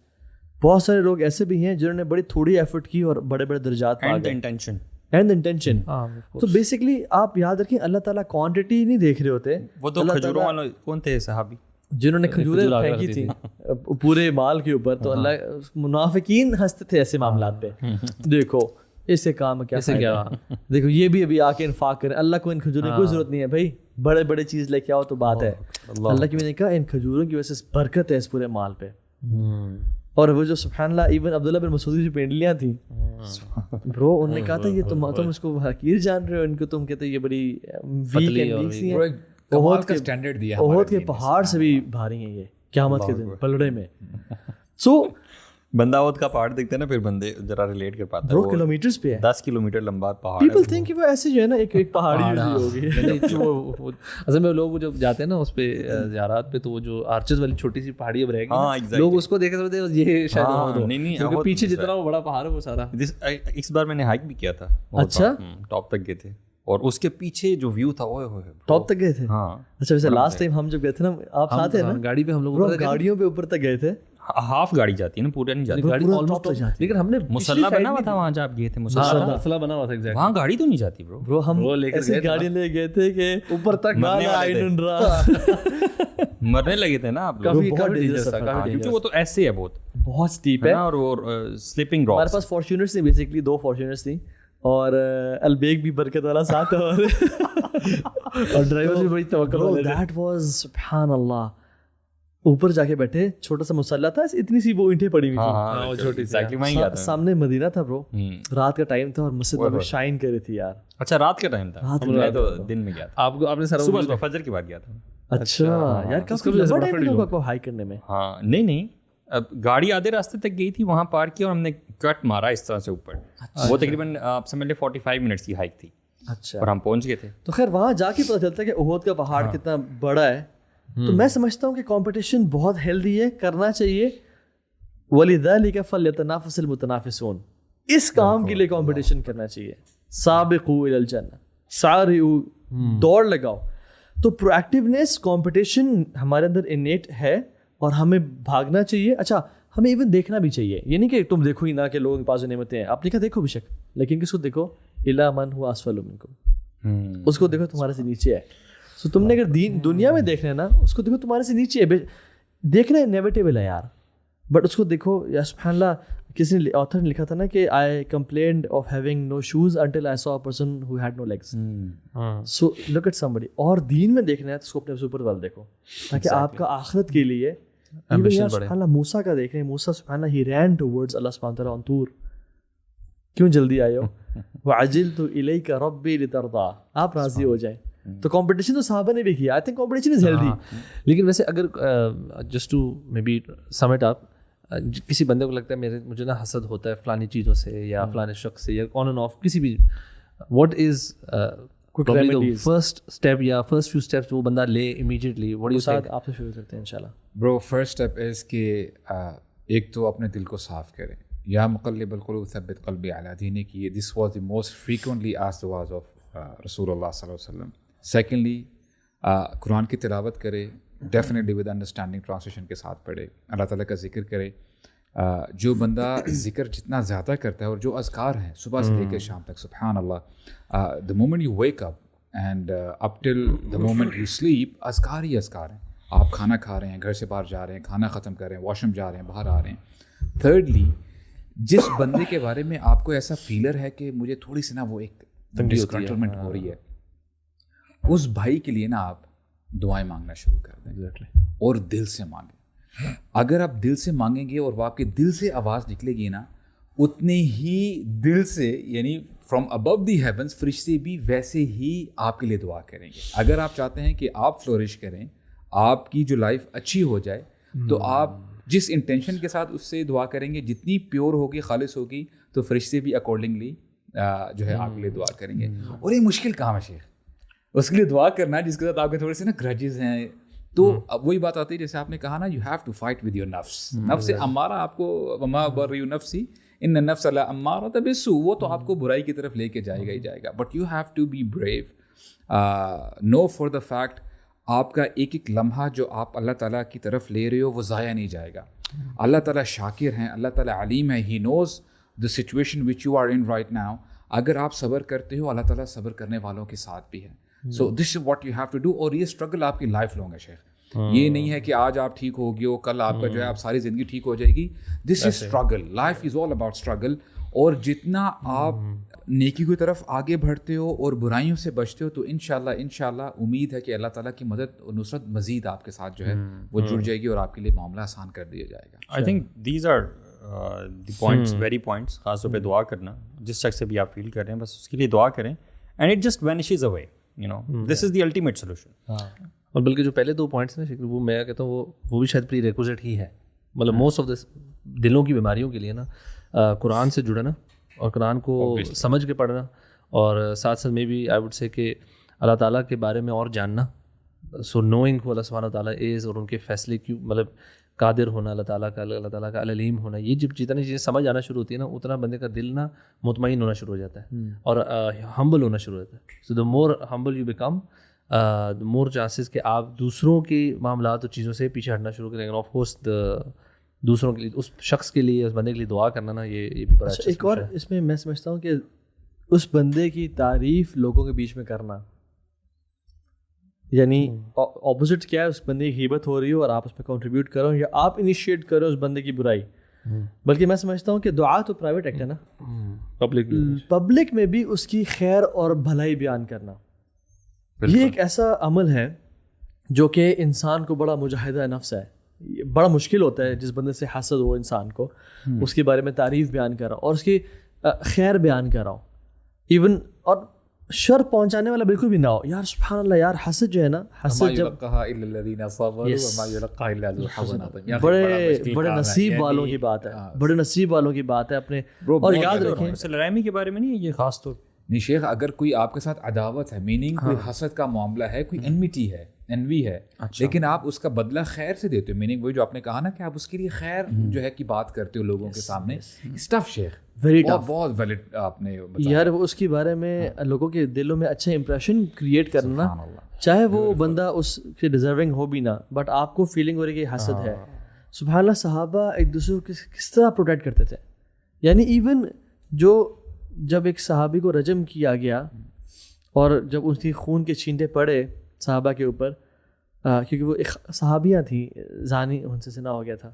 بہت سارے لوگ ایسے بھی ہیں جنہوں نے بڑی تھوڑی ایفرٹ کی اور بڑے بڑے درجات پا گئے. And intention. تو بیسکلی آپ یاد رکھیں اللہ تعالیٰ کوانٹٹی نہیں دیکھ رہے ہوتے. وہ تو کھجوروں والے کون تھے صحابی جنہوں نے کھجوریں پھینکی تھیں پورے مال کے اوپر, تو اللہ منافقین ہنستے تھے ایسے معاملات پہ. دیکھو اس سے کام ہے کیا دیکھو یہ بھی ابھی آ کے انفاق کریں. اللہ کو ان کھجوروں کی کوئی ضرورت نہیں ہے بھائی, بڑے بڑے چیز لے کے آؤ تو بات ہے. اللہ کی میں نے کہا ان کھجوروں کی وجہ سے برکت ہے اس پورے مال پہ. اور وہ جو سبحان اللہ ایون عبداللہ بن مسعود کی پینڈلیاں تھیں برو, انہوں نے کہا تھا یہ تم اس کو حقیر جان رہے ہو, ان کو تم کہتے یہ بڑی ویک اینڈ ویک سی ہیں, احد کا اسٹینڈرڈ دیا, احد کے پہاڑ سے بھی بھاری ہیں یہ قیامت کے دن پلڑے میں. سو بندہ احد کا پہاڑ دیکھتے ہیں نا, پھر بندے ذرا ریلیٹ کر پاتا ہے. 2 کلومیٹرز پہ ہے, 10 کلومیٹر لمبا پہاڑ ہے. پیپل تھنک کہ وہ ایسے جو ہے نا ایک پہاڑی ہوگی. اصل میں لوگ جب جاتے ہیں نا اس پہ زیارات پہ, تو وہ جو آرچز والی چھوٹی سی پہاڑی اب رہ گئی, لوگ اس کو دیکھ رہے تھے یہ شاید نہیں, پیچھے جتنا وہ بڑا پہاڑ ہے وہ سارا. اس بار میں نے ہائیک بھی کیا تھا. اچھا, ٹاپ تک گئے تھے, اور اس کے پیچھے جو ویو تھا وہ ٹاپ تک گئے تھے. ہاں اچھا, ویسے لاسٹ ٹائم ہم جب گئے تھے نا آپ ساتھ ہیں نا گاڑی پہ, ہم لوگ گاڑیوں پہ اوپر تک گئے تھے. ہاف گاڑی جاتی ہے نا, پورا نہیں جاتی گاڑی آلموسٹ جاتی, لیکن ہم نے مسلح بنا ہوا تھا وہاں جب آپ گئے تھے. مسلح بنا ہوا تھا, وہاں گاڑی تو نہیں جاتی برو. ہم ایسی گاڑی لے گئے تھے کہ اوپر تک مرنے لگے تھے نا آپ لوگ. کیونکہ وہ تو ایسے ہے, بہت اسٹیپ ہے, اور سلپنگ راکس. ہمارے پاس فارچونرز تھیں, بیسکلی 2 فارچونرز تھیں, اور البیگ بھی برکت والا ساتھ ہے, اور ڈرائیور بھی بڑی توکل والا. دیٹ واز سبحان اللہ. اوپر جا کے بیٹھے, چھوٹا سا مسلح تھا, اتنی سی وہ اینٹیں پڑی ہوئی تھی, سامنے مدینہ تھا برو, رات کا ٹائم تھا اور مسجد شائن کر رہی تھی یار. اچھا رات کا ٹائم تھا, میں تو دن میں گیا تھا. آپ نے صبح فجر کے بعد گیا تھا. اچھا یار, کافی لمبا ٹائم لگا آپ کو ہائیک کرنے میں. ہاں نہیں, اب گاڑی آدھے راستے تک گئی تھی, وہاں پارک کیا اور ہم نے کٹ مارا اس طرح سے اوپر. وہ تقریباً آپ سمجھ لیں 45 منٹس کی ہائیک تھی. اچھا, اور ہم پہنچ گئے تھے. تو خیر وہاں جا کے پتہ چلتا ہے کہ احد کا پہاڑ کتنا بڑا ہے. تو میں سمجھتا ہوں کہ کمپٹیشن بہت ہیلدی ہے, کرنا چاہیے. وَلِذَلِكَ فَلْيَتَنَافَسِ الْمُتَنَافِسُونَ, اس کام کے لیے کمپٹیشن کرنا چاہیے. سابقوا الی الجنہ, سارعوا, دوڑ لگاؤ. تو پرو ایکٹیونیس کمپٹیشن ہمارے اندر انیٹ ہے اور ہمیں بھاگنا چاہیے. اچھا ہمیں ایون دیکھنا بھی چاہیے, یہ نہیں کہ تم دیکھو ہی نہ کہ لوگوں کے پاس نعمتیں ہیں, آپ نے کہا دیکھو بے شک, لیکن کس کو دیکھو, الا من هو اسفل منکم, اس کو دیکھو تمہارے سے نیچے ہے. سو تم نے اگر دنیا میں دیکھنا ہے نا, اس کو دیکھو تمہارے سے نیچے ہے. دیکھنا انیویٹیبل ہے یار, بٹ اس کو دیکھو. یا سبحان اللہ, کسی نے آتھر نے لکھا تھا نا کہ I complained of having no shoes until I saw a person who had no legs. So look at somebody. اور دین میں دیکھنا ہے تو اس کو اپنے اوپر والے دیکھو, تاکہ آپ کا آخرت کے لیے. سبحان اللہ موسیٰ کا دیکھ رہے ہیں, موسیٰ سبحان اللہ ہی رین ٹورڈز اللہ سبحانہ وتعالیٰ آن طور. کیوں جلدی آئے ہو, وعجلت الیک ربی لترضی, آپ راضی ہو جائیں. تو کمپٹیشن تو صحابہ نے بھی کیا. I think competition is healthy. لیکن ویسے اگر just to maybe sum it up, کسی بندے کو لگتا ہے مجھے نا حسد ہوتا ہے فلانی چیزوں سے یا فلانے شخص سے یا آن اینڈ آف کسی بھی, واٹ از فرسٹ اسٹیپ یا فرسٹ فیو اسٹیپس وہ بندہ لے امیجیٹلی؟ واٹ یو سے آپ سے شروع کرتے ہیں انشاءاللہ. برو فرسٹ اسٹیپ از کہ ایک تو اپنے دل کو صاف کریں. یا مقلب القلوب ثبت قلبی علی دینک, یہ this was the most frequently asked duas of رسول اللہ صلی اللہ علیہ وسلم. سیکنڈلی قرآن کی تلاوت کرے, ڈیفینیٹلی ود انڈرسٹینڈنگ ٹرانسلیشن کے ساتھ پڑھے. اللہ تعالیٰ کا ذکر کرے. جو بندہ ذکر جتنا زیادہ کرتا ہے, اور جو اذکار ہیں صبح سے لے کے شام تک, سبحان اللہ, the moment you wake up and up till the moment you sleep, اذکار ہی اذکار ہیں. آپ کھانا کھا رہے ہیں, گھر سے باہر جا رہے ہیں, کھانا ختم کر رہے ہیں, واش روم جا رہے ہیں, باہر آ رہے ہیں. تھرڈلی, جس بندے کے بارے میں آپ کو ایسا فیلر ہے کہ مجھے تھوڑی سی نا وہ ایک ڈسکنٹرمنٹ ہو رہی ہے, اس بھائی کے لیے نا آپ دعائیں مانگنا شروع کر دیں, اور دل سے مانگیں. اگر آپ دل سے مانگیں گے اور وہ آپ کے دل سے آواز نکلے گی نا, اتنے ہی دل سے, یعنی فرام ابو دی ہیونس, فرشتے بھی ویسے ہی آپ کے لیے دعا کریں گے. اگر آپ چاہتے ہیں کہ آپ فلورش کریں, آپ کی جو لائف اچھی ہو جائے, تو آپ جس انٹینشن کے ساتھ اس سے دعا کریں گے, جتنی پیور ہوگی, خالص ہوگی, تو فرشتے بھی اکارڈنگلی جو ہے آپ کے لیے دعا کریں گے. اور یہ مشکل کام ہے شیخ, اس کے لیے دعا کرنا ہے جس کے ساتھ آپ کے تھوڑے سے نا گرجز ہیں. تو وہی بات آتی ہے جیسے آپ نے کہا نا, you have to fight with your نفس. نفس امارہ آپ کو, وما ابرئ نفسی ان النفس لامارۃ بالسوء, وہ تو آپ کو برائی کی طرف لے کے جائے گا ہی جائے گا. But you have to be brave. Know for the fact, آپ کا ایک ایک لمحہ جو آپ اللہ تعالیٰ کی طرف لے رہے ہو وہ ضائع نہیں جائے گا. اللہ تعالیٰ شاکر ہیں, اللہ تعالیٰ علیم ہے. He knows the situation which you are in right now. اگر آپ صبر کرتے ہو, اللہ تعالیٰ صبر کرنے والوں کے ساتھ بھی ہے. So this is what you have to do. اور یہ اسٹرگل آپ کی لائف لانگ ہے شیخ. یہ نہیں ہے کہ آج آپ ٹھیک ہو گئے ہو, کل آپ کا جو ہے آپ ساری زندگی ٹھیک ہو جائے گی. This is struggle. Life is all about struggle. اور جتنا آپ نیکی کی طرف آگے بڑھتے ہو اور برائیوں سے بچتے ہو تو انشاءاللہ امید ہے کہ اللہ تعالیٰ کی مدد اور نصرت مزید آپ کے ساتھ جو ہے وہ جڑ جائے گی اور آپ کے لیے معاملہ آسان کر دیا جائے گا. I think these are the points very points. خاص طور پہ دعا کرنا, جس شخص سے بھی آپ فیل کر رہے ہیں بس اس کے لیے دعا کریں, and it just vanishes away, you know this is the ultimate solution. اور بلکہ جو پہلے 2 پوائنٹس ہیں وہ میں کہتا ہوں وہ بھی شاید پری ریکوزٹ ہی ہے. مطلب موسٹ آف دس دلوں کی بیماریوں کے لیے نا قرآن سے جڑنا اور قرآن کو سمجھ کے پڑھنا, اور ساتھ ساتھ میں بھی آئی وڈ سے کہ اللہ تعالیٰ کے بارے میں اور جاننا. سو نوئنگ ہو اللہ سبحانہ تعالیٰ از, اور ان کے فیصلے کی مطلب قادر ہونا اللہ تعالیٰ کا علیم ہونا, یہ جب جتنی چیزیں سمجھ آنا شروع ہوتی ہے نا اتنا بندے کا دل نا مطمئن ہونا شروع ہو جاتا ہے اور ہمبل ہونا شروع ہو جاتا ہے. سو دا مور humble you become more chances کہ آپ دوسروں کے معاملات اور چیزوں سے پیچھے ہٹنا شروع کریں گے. آف کورس دوسروں کے لیے, اس شخص کے لیے, اس بندے کے لیے دعا کرنا نا یہ بھی بڑا اچھا. ایک اور اس میں میں سمجھتا ہوں کہ اس بندے کی تعریف لوگوں کے بیچ میں کرنا, یعنی اپوزٹ کیا ہے, اس بندے کی غیبت ہو رہی ہو اور آپ اس پہ کنٹریبیوٹ کرو یا آپ انیشیٹ کرو اس بندے کی برائی. بلکہ میں سمجھتا ہوں کہ دعا تو پرائیویٹ ایکٹ ہے نا, پبلک میں بھی اس کی خیر اور بھلائی بیان کرنا یہ ایک ایسا عمل ہے جو کہ انسان کو بڑا مجاہدہ نفس ہے. بڑا مشکل ہوتا ہے جس بندے سے حسد ہو انسان کو, اس کے بارے میں تعریف بیان کر رہا ہوں اور اس کی خیر بیان کر رہا ہوں ایون, اور شر پہنچانے والا بالکل بھی نہ ہو. یار سبحان اللہ, یار حسد جو ہے نا, حسد جب بڑے نصیب والوں کی بات ہے, بڑے نصیب والوں کی بات ہے اپنے. اور یاد رکھیں لڑائی کے بارے میں نہیں یہ خاص طور نہیں شیخ, اگر کوئی آپ کے ساتھ عداوت ہے, میننگ کوئی حسد کا معاملہ ہے, کوئی انمیٹی ہے, انوی ہے, لیکن آپ اس کا بدلہ خیر سے دیتے ہو, میننگ وہی جو آپ نے کہا نا کہ آپ اس کے لیے خیر جو ہے کی بات کرتے ہو لوگوں کے سامنے, اسٹف شیخ ویری ٹف, بہت ویلڈ آپ نے بتایا یار. وہ اس کے بارے میں لوگوں کے دلوں میں اچھا امپریشن کریٹ کرنا, چاہے وہ بندہ اس کے ڈیزرونگ ہو بھی نہ, بٹ آپ کو فیلنگ ہو رہی ہے کہ حسد ہے. سبحان اللہ, صحابہ ایک دوسرے کو کس طرح پروٹیکٹ کرتے تھے. یعنی ایون جو جب ایک صحابی کو رجم کیا گیا اور جب اس کی خون کے چھینٹے پڑے صحابہ کے اوپر, کیونکہ وہ ایک صحابیاں تھیں, زانی ان سے زنا ہو گیا تھا,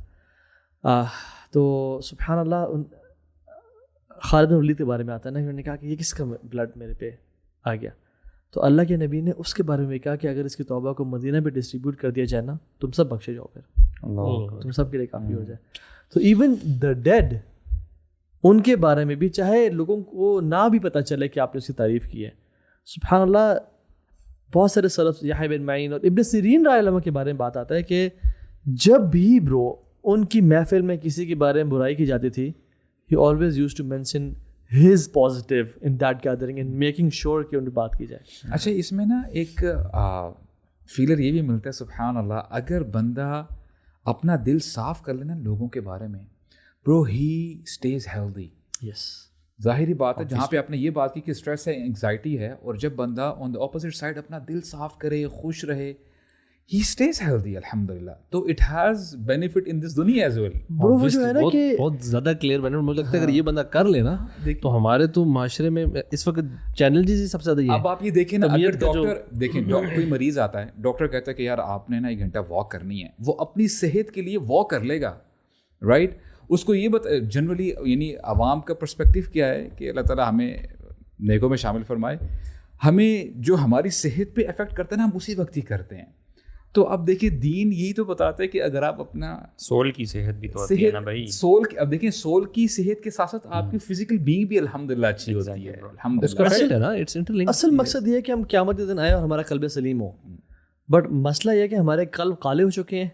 تو سبحان اللہ خالد بن ولید کے بارے میں آتا ہے نا, انہوں نے کہا کہ یہ کس کا بلڈ میرے پہ آ گیا, تو اللہ کے نبی نے اس کے بارے میں کہا کہ اگر اس کی توبہ کو مدینہ پہ ڈسٹریبیوٹ کر دیا جائے نا, تم سب بخشے جاؤ, پھر تم سب کے لیے کافی ہو جائے. تو ایون دا ڈیڈ, ان کے بارے میں بھی چاہے لوگوں کو نہ بھی پتہ چلے کہ آپ نے اس کی تعریف کی ہے, سبحان اللہ. بہت سارے سلف, یحییٰ بن معین اور ابن سیرین رضی اللہ عنہ کے بارے میں بات آتا ہے کہ جب بھی برو ان کی محفل میں کسی کے بارے میں برائی کی جاتی تھی, he always used to mention his positive in that gathering and making sure کہ ان کی بات کی جائے. اچھا, اس میں نا ایک فیلر یہ بھی ملتا ہے سبحان اللہ, اگر بندہ اپنا دل صاف کر لینا لوگوں کے بارے میں, برو ہی اسٹیز ہیلدی. یس, ظاہری بات ہے, جہاں پہ آپ نے یہ بات کی کہ اسٹریس ہے, انگزائٹی ہے, اور جب بندہ آن دا اپوزٹ سائڈ اپنا دل صاف کرے, خوش رہے, he stays healthy الحمدللہ. تو it has benefit in this دنیا as well. برو وہ جو ہے نا کہ بہت زیادہ کلیئر بنے, مجھے لگتا ہے اگر یہ بندہ کر لے نا تو ہمارے تو معاشرے میں اس وقت چینلز ہی سب سے زیادہ یہ. اب آپ یہ دیکھیں نا, اگر ڈاکٹر دیکھیں, کوئی مریض آتا ہے, ڈاکٹر کہتا ہے کہ یار آپ نے نا 1 گھنٹہ واک کرنی ہے, وہ اپنی صحت کے لیے واک کر لے گا, رائٹ. اس کو یہ جنرلی یعنی عوام کا پرسپیکٹیو کیا ہے کہ اللہ تعالیٰ ہمیں نیکوں میں شامل فرمائے, ہمیں جو ہماری صحت پہ افیکٹ کرتا ہے نا ہم اسی وقت ہی کرتے ہیں. تو اب دیکھیں دین یہی تو بتاتا ہے کہ اگر آپ اپنا سول کی صحت بھی تو ہوتی ہے نا بھائی, سول, اب دیکھیں سول کی صحت کے ساتھ ساتھ آپ کی فزیکل بینگ بھی الحمدللہ اچھی ہوتی ہے الحمدللہ. اصل مقصد یہ ہے کہ ہم قیامت کے دن آئے اور ہمارا قلب سلیم ہو, بٹ مسئلہ یہ ہے کہ ہمارے قلب کالے ہو چکے ہیں,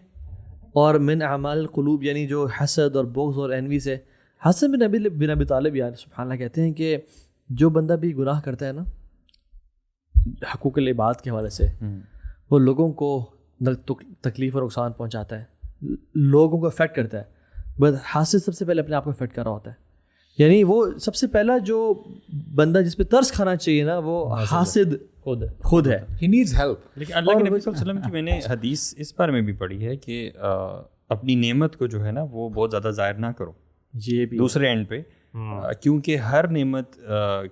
اور من اعمال القلوب یعنی جو حسد اور بغض اور انوی سے. حسن بن ابی طالب یار سبحان اللہ کہتے ہیں کہ جو بندہ بھی گناہ کرتا ہے نا حقوق العباد کے حوالے سے, وہ لوگوں کو تکلیف اور نقصان پہنچاتا ہے, لوگوں کو افیکٹ کرتا ہے, بس حاسد سب سے پہلے اپنے آپ کو افیکٹ کر رہا ہوتا ہے. یعنی وہ سب سے پہلا جو بندہ جس پہ ترس کھانا چاہیے نا وہ حاسد خود ہے. He needs help. لیکن اللہ کے نبی صلی اللہ علیہ وسلم کی میں نے حدیث اس بارے میں بھی پڑھی ہے کہ اپنی نعمت کو جو ہے نا وہ بہت زیادہ ظاہر نہ کرو, یہ بھی دوسرے اینڈ پہ, کیونکہ ہر نعمت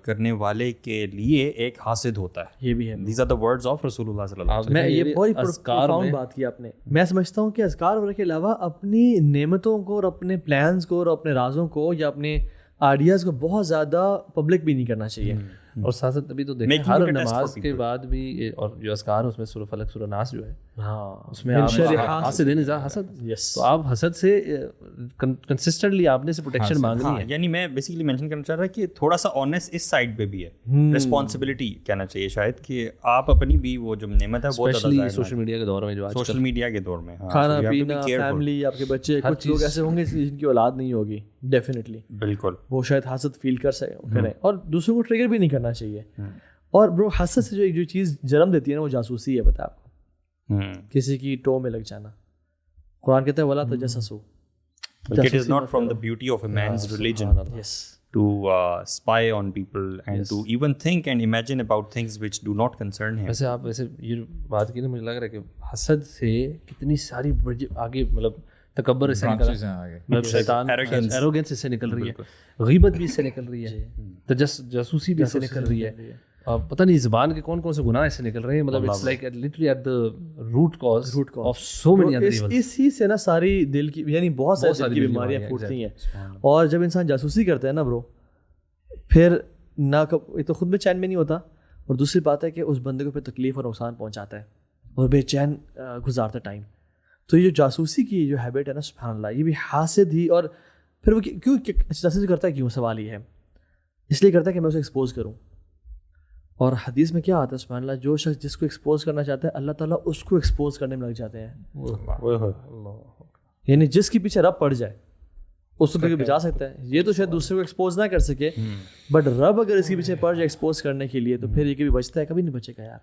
کرنے والے کے لیے ایک حاسد ہوتا ہے. یہ بھی ہے. These are the words of رسول اللہ صلی اللہ علیہ وسلم. میں یہ بہت پروفاؤنڈ بات کی آپ نے. میں سمجھتا ہوں کہ اذکار وغیرہ کے علاوہ اپنی نعمتوں کو اور اپنے پلانز کو اور اپنے رازوں کو یا اپنے آئیڈیاز کو بہت زیادہ پبلک بھی نہیں کرنا چاہیے. اور ساتھ ساتھ تبھی تو دیکھیں ہر نماز کے بعد بھی اور جو اذکار ہیں اس میں سورہ فلق سورہ ناس جو ہے اس میں حاسد حسد تو آپ حسد سے کنسسٹنٹلی آپ نے سے پروٹیکشن مانگنی ہے. یعنی میں بیسیکلی مینشن کرنا چاہ رہا کہ تھوڑا سا آنیسٹ اس سائڈ پہ بھی ہے, رسپانسبلٹی کہنا چاہیے شاید, کہ آپ اپنی بھی وہ جو نعمت ہے وہ سوشل میڈیا کے دور میں, جو سوشل میڈیا کے دور میں کھانا پینا, فیملی, آپ کے بچے, کچھ لوگ ایسے ہوں گے جن کی اولاد نہیں ہوگی ڈیفینیٹلی, بالکل وہ شاید حسد فیل کریں اور دوسروں کو ٹریگر بھی نہیں کرنا چاہیے. اور برو حسد سے جو ایک جو چیز جنم دیتی ہے نا وہ جاسوسی ہے. پتہ آپ کو, کسی کی ٹو میں لگ جانا. قرآن کہتا ہے ولا تجسسوا, it is not from the beauty of a man's religion to spy on people and to even think and imagine about things which do not concern him. ویسے آپ ویسے یہ بات کی نا مجھے لگ رہا ہے کہ حسد سے کتنی ساری آگے مطلب تکبر اس سے نکل رہا ہے, مطلب شیطان ایروگنس اس سے نکل رہی ہے, غیبت بھی اس سے نکل رہی ہے, جاسوسی بھی اس سے نکل رہی ہے, پتہ نہیں زبان کے کون کون سے گناہ اس سے نکل رہے ہیں. مطلب it's like literally at the root cause of so many other events. اسی سے نا ساری دل کی یعنی بہت ساری دل کی بیماریاں پھوٹتی ہیں. اور جب انسان جاسوسی کرتا ہے نا برو, پھر نہ تو خود میں چین میں نہیں ہوتا, اور دوسری بات ہے کہ اس بندے کو پھر تکلیف اور نقصان پہنچاتا ہے اور بے چین گزارتا ٹائم. تو یہ جو جاسوسی کی جو ہیبٹ ہے نا سبحان اللہ, یہ بھی حاسد ہی. اور پھر وہ کیوں جاسوسی کرتا ہے, کیوں, سوال یہ ہے, اس لیے کرتا ہے کہ میں اسے ایکسپوز کروں. اور حدیث میں کیا آتا ہے سبحان اللہ, جو شخص جس کو ایکسپوز کرنا چاہتا ہے اللہ تعالیٰ اس کو ایکسپوز کرنے میں لگ جاتے ہیں. یعنی جس کے پیچھے رب پڑ جائے اس کو بچا سکتا ہے. یہ تو شاید دوسرے کو ایکسپوز نہ کر سکے, بٹ رب اگر اس کے پیچھے پڑ جائے ایکسپوز کرنے کے لیے, تو پھر یہ کبھی بچتا ہے, کبھی نہیں بچے گا یار.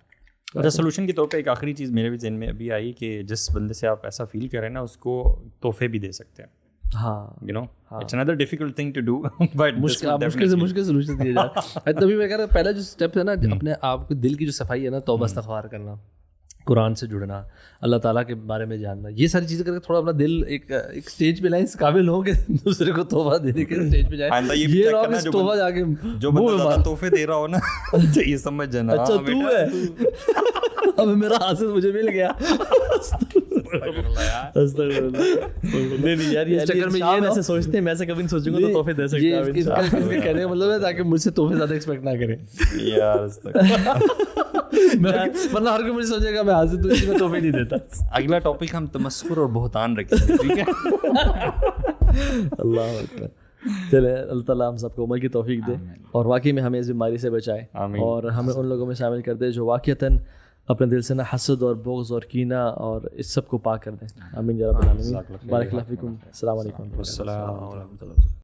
اچھا, سولوشن کے طور پہ ایک آخری چیز میرے بھی ذہن میں ابھی آئی کہ جس بندے سے آپ ایسا فیل کر رہے ہیں نا اس کو تحفے بھی دے سکتے ہیں. ہاں, you know it's another difficult thing to do, but مشکل سے مشکل سولوشن دیا جائے. تبھی میں کہہ رہا پہلا جو اسٹیپ ہے نا اپنے آپ کو دل کی جو صفائی ہے نا, توبہ استغفار کرنا, قرآن سے جڑنا, اللہ تعالیٰ کے بارے میں جاننا, یہ ساری چیزیں کر کے تھوڑا اپنا دل ایک اسٹیج پہ لائیں, اس قابل ہو کہ دوسرے کو توبہ دینے کے اسٹیج پہ جائے. یہ توبہ جا کے جو بندہ تحفے دے رہا ہو نا یہ سمجھ جانا اچھا تو ہے, اب میرا حاصل مجھے مل گیا. ایسے سوچتے ہیں, میں ایسے کبھی نہیں سوچوں گا تو تحفے دے سکتا ہوں. کہنے کا مطلب ہے تاکہ مجھ سے تحفے زیادہ ایکسپیکٹ نہ کریں یار, ورنہ ہر کوئی مجھے سوچے گا میں حاضر تو اسی میں تحفے نہیں دیتا. اگلا ٹاپک ہم تمسخر اور بہتان رکھیں گے, ٹھیک ہے. اللہ اکبر. چلے اللہ تعالیٰ ہم سب کو عمل کی توفیق دے اور واقعی میں ہمیں اس بیماری سے بچائے, اور ہمیں ان لوگوں میں شامل کر دے جو واقعتاً اپنے دل سے نہ حسد اور بغض اور کینہ اور اس سب کو پاک کر دیں. آمین یا رب العالمین. بارک اللہ فیکم. السلام علیکم. السلام علیکم.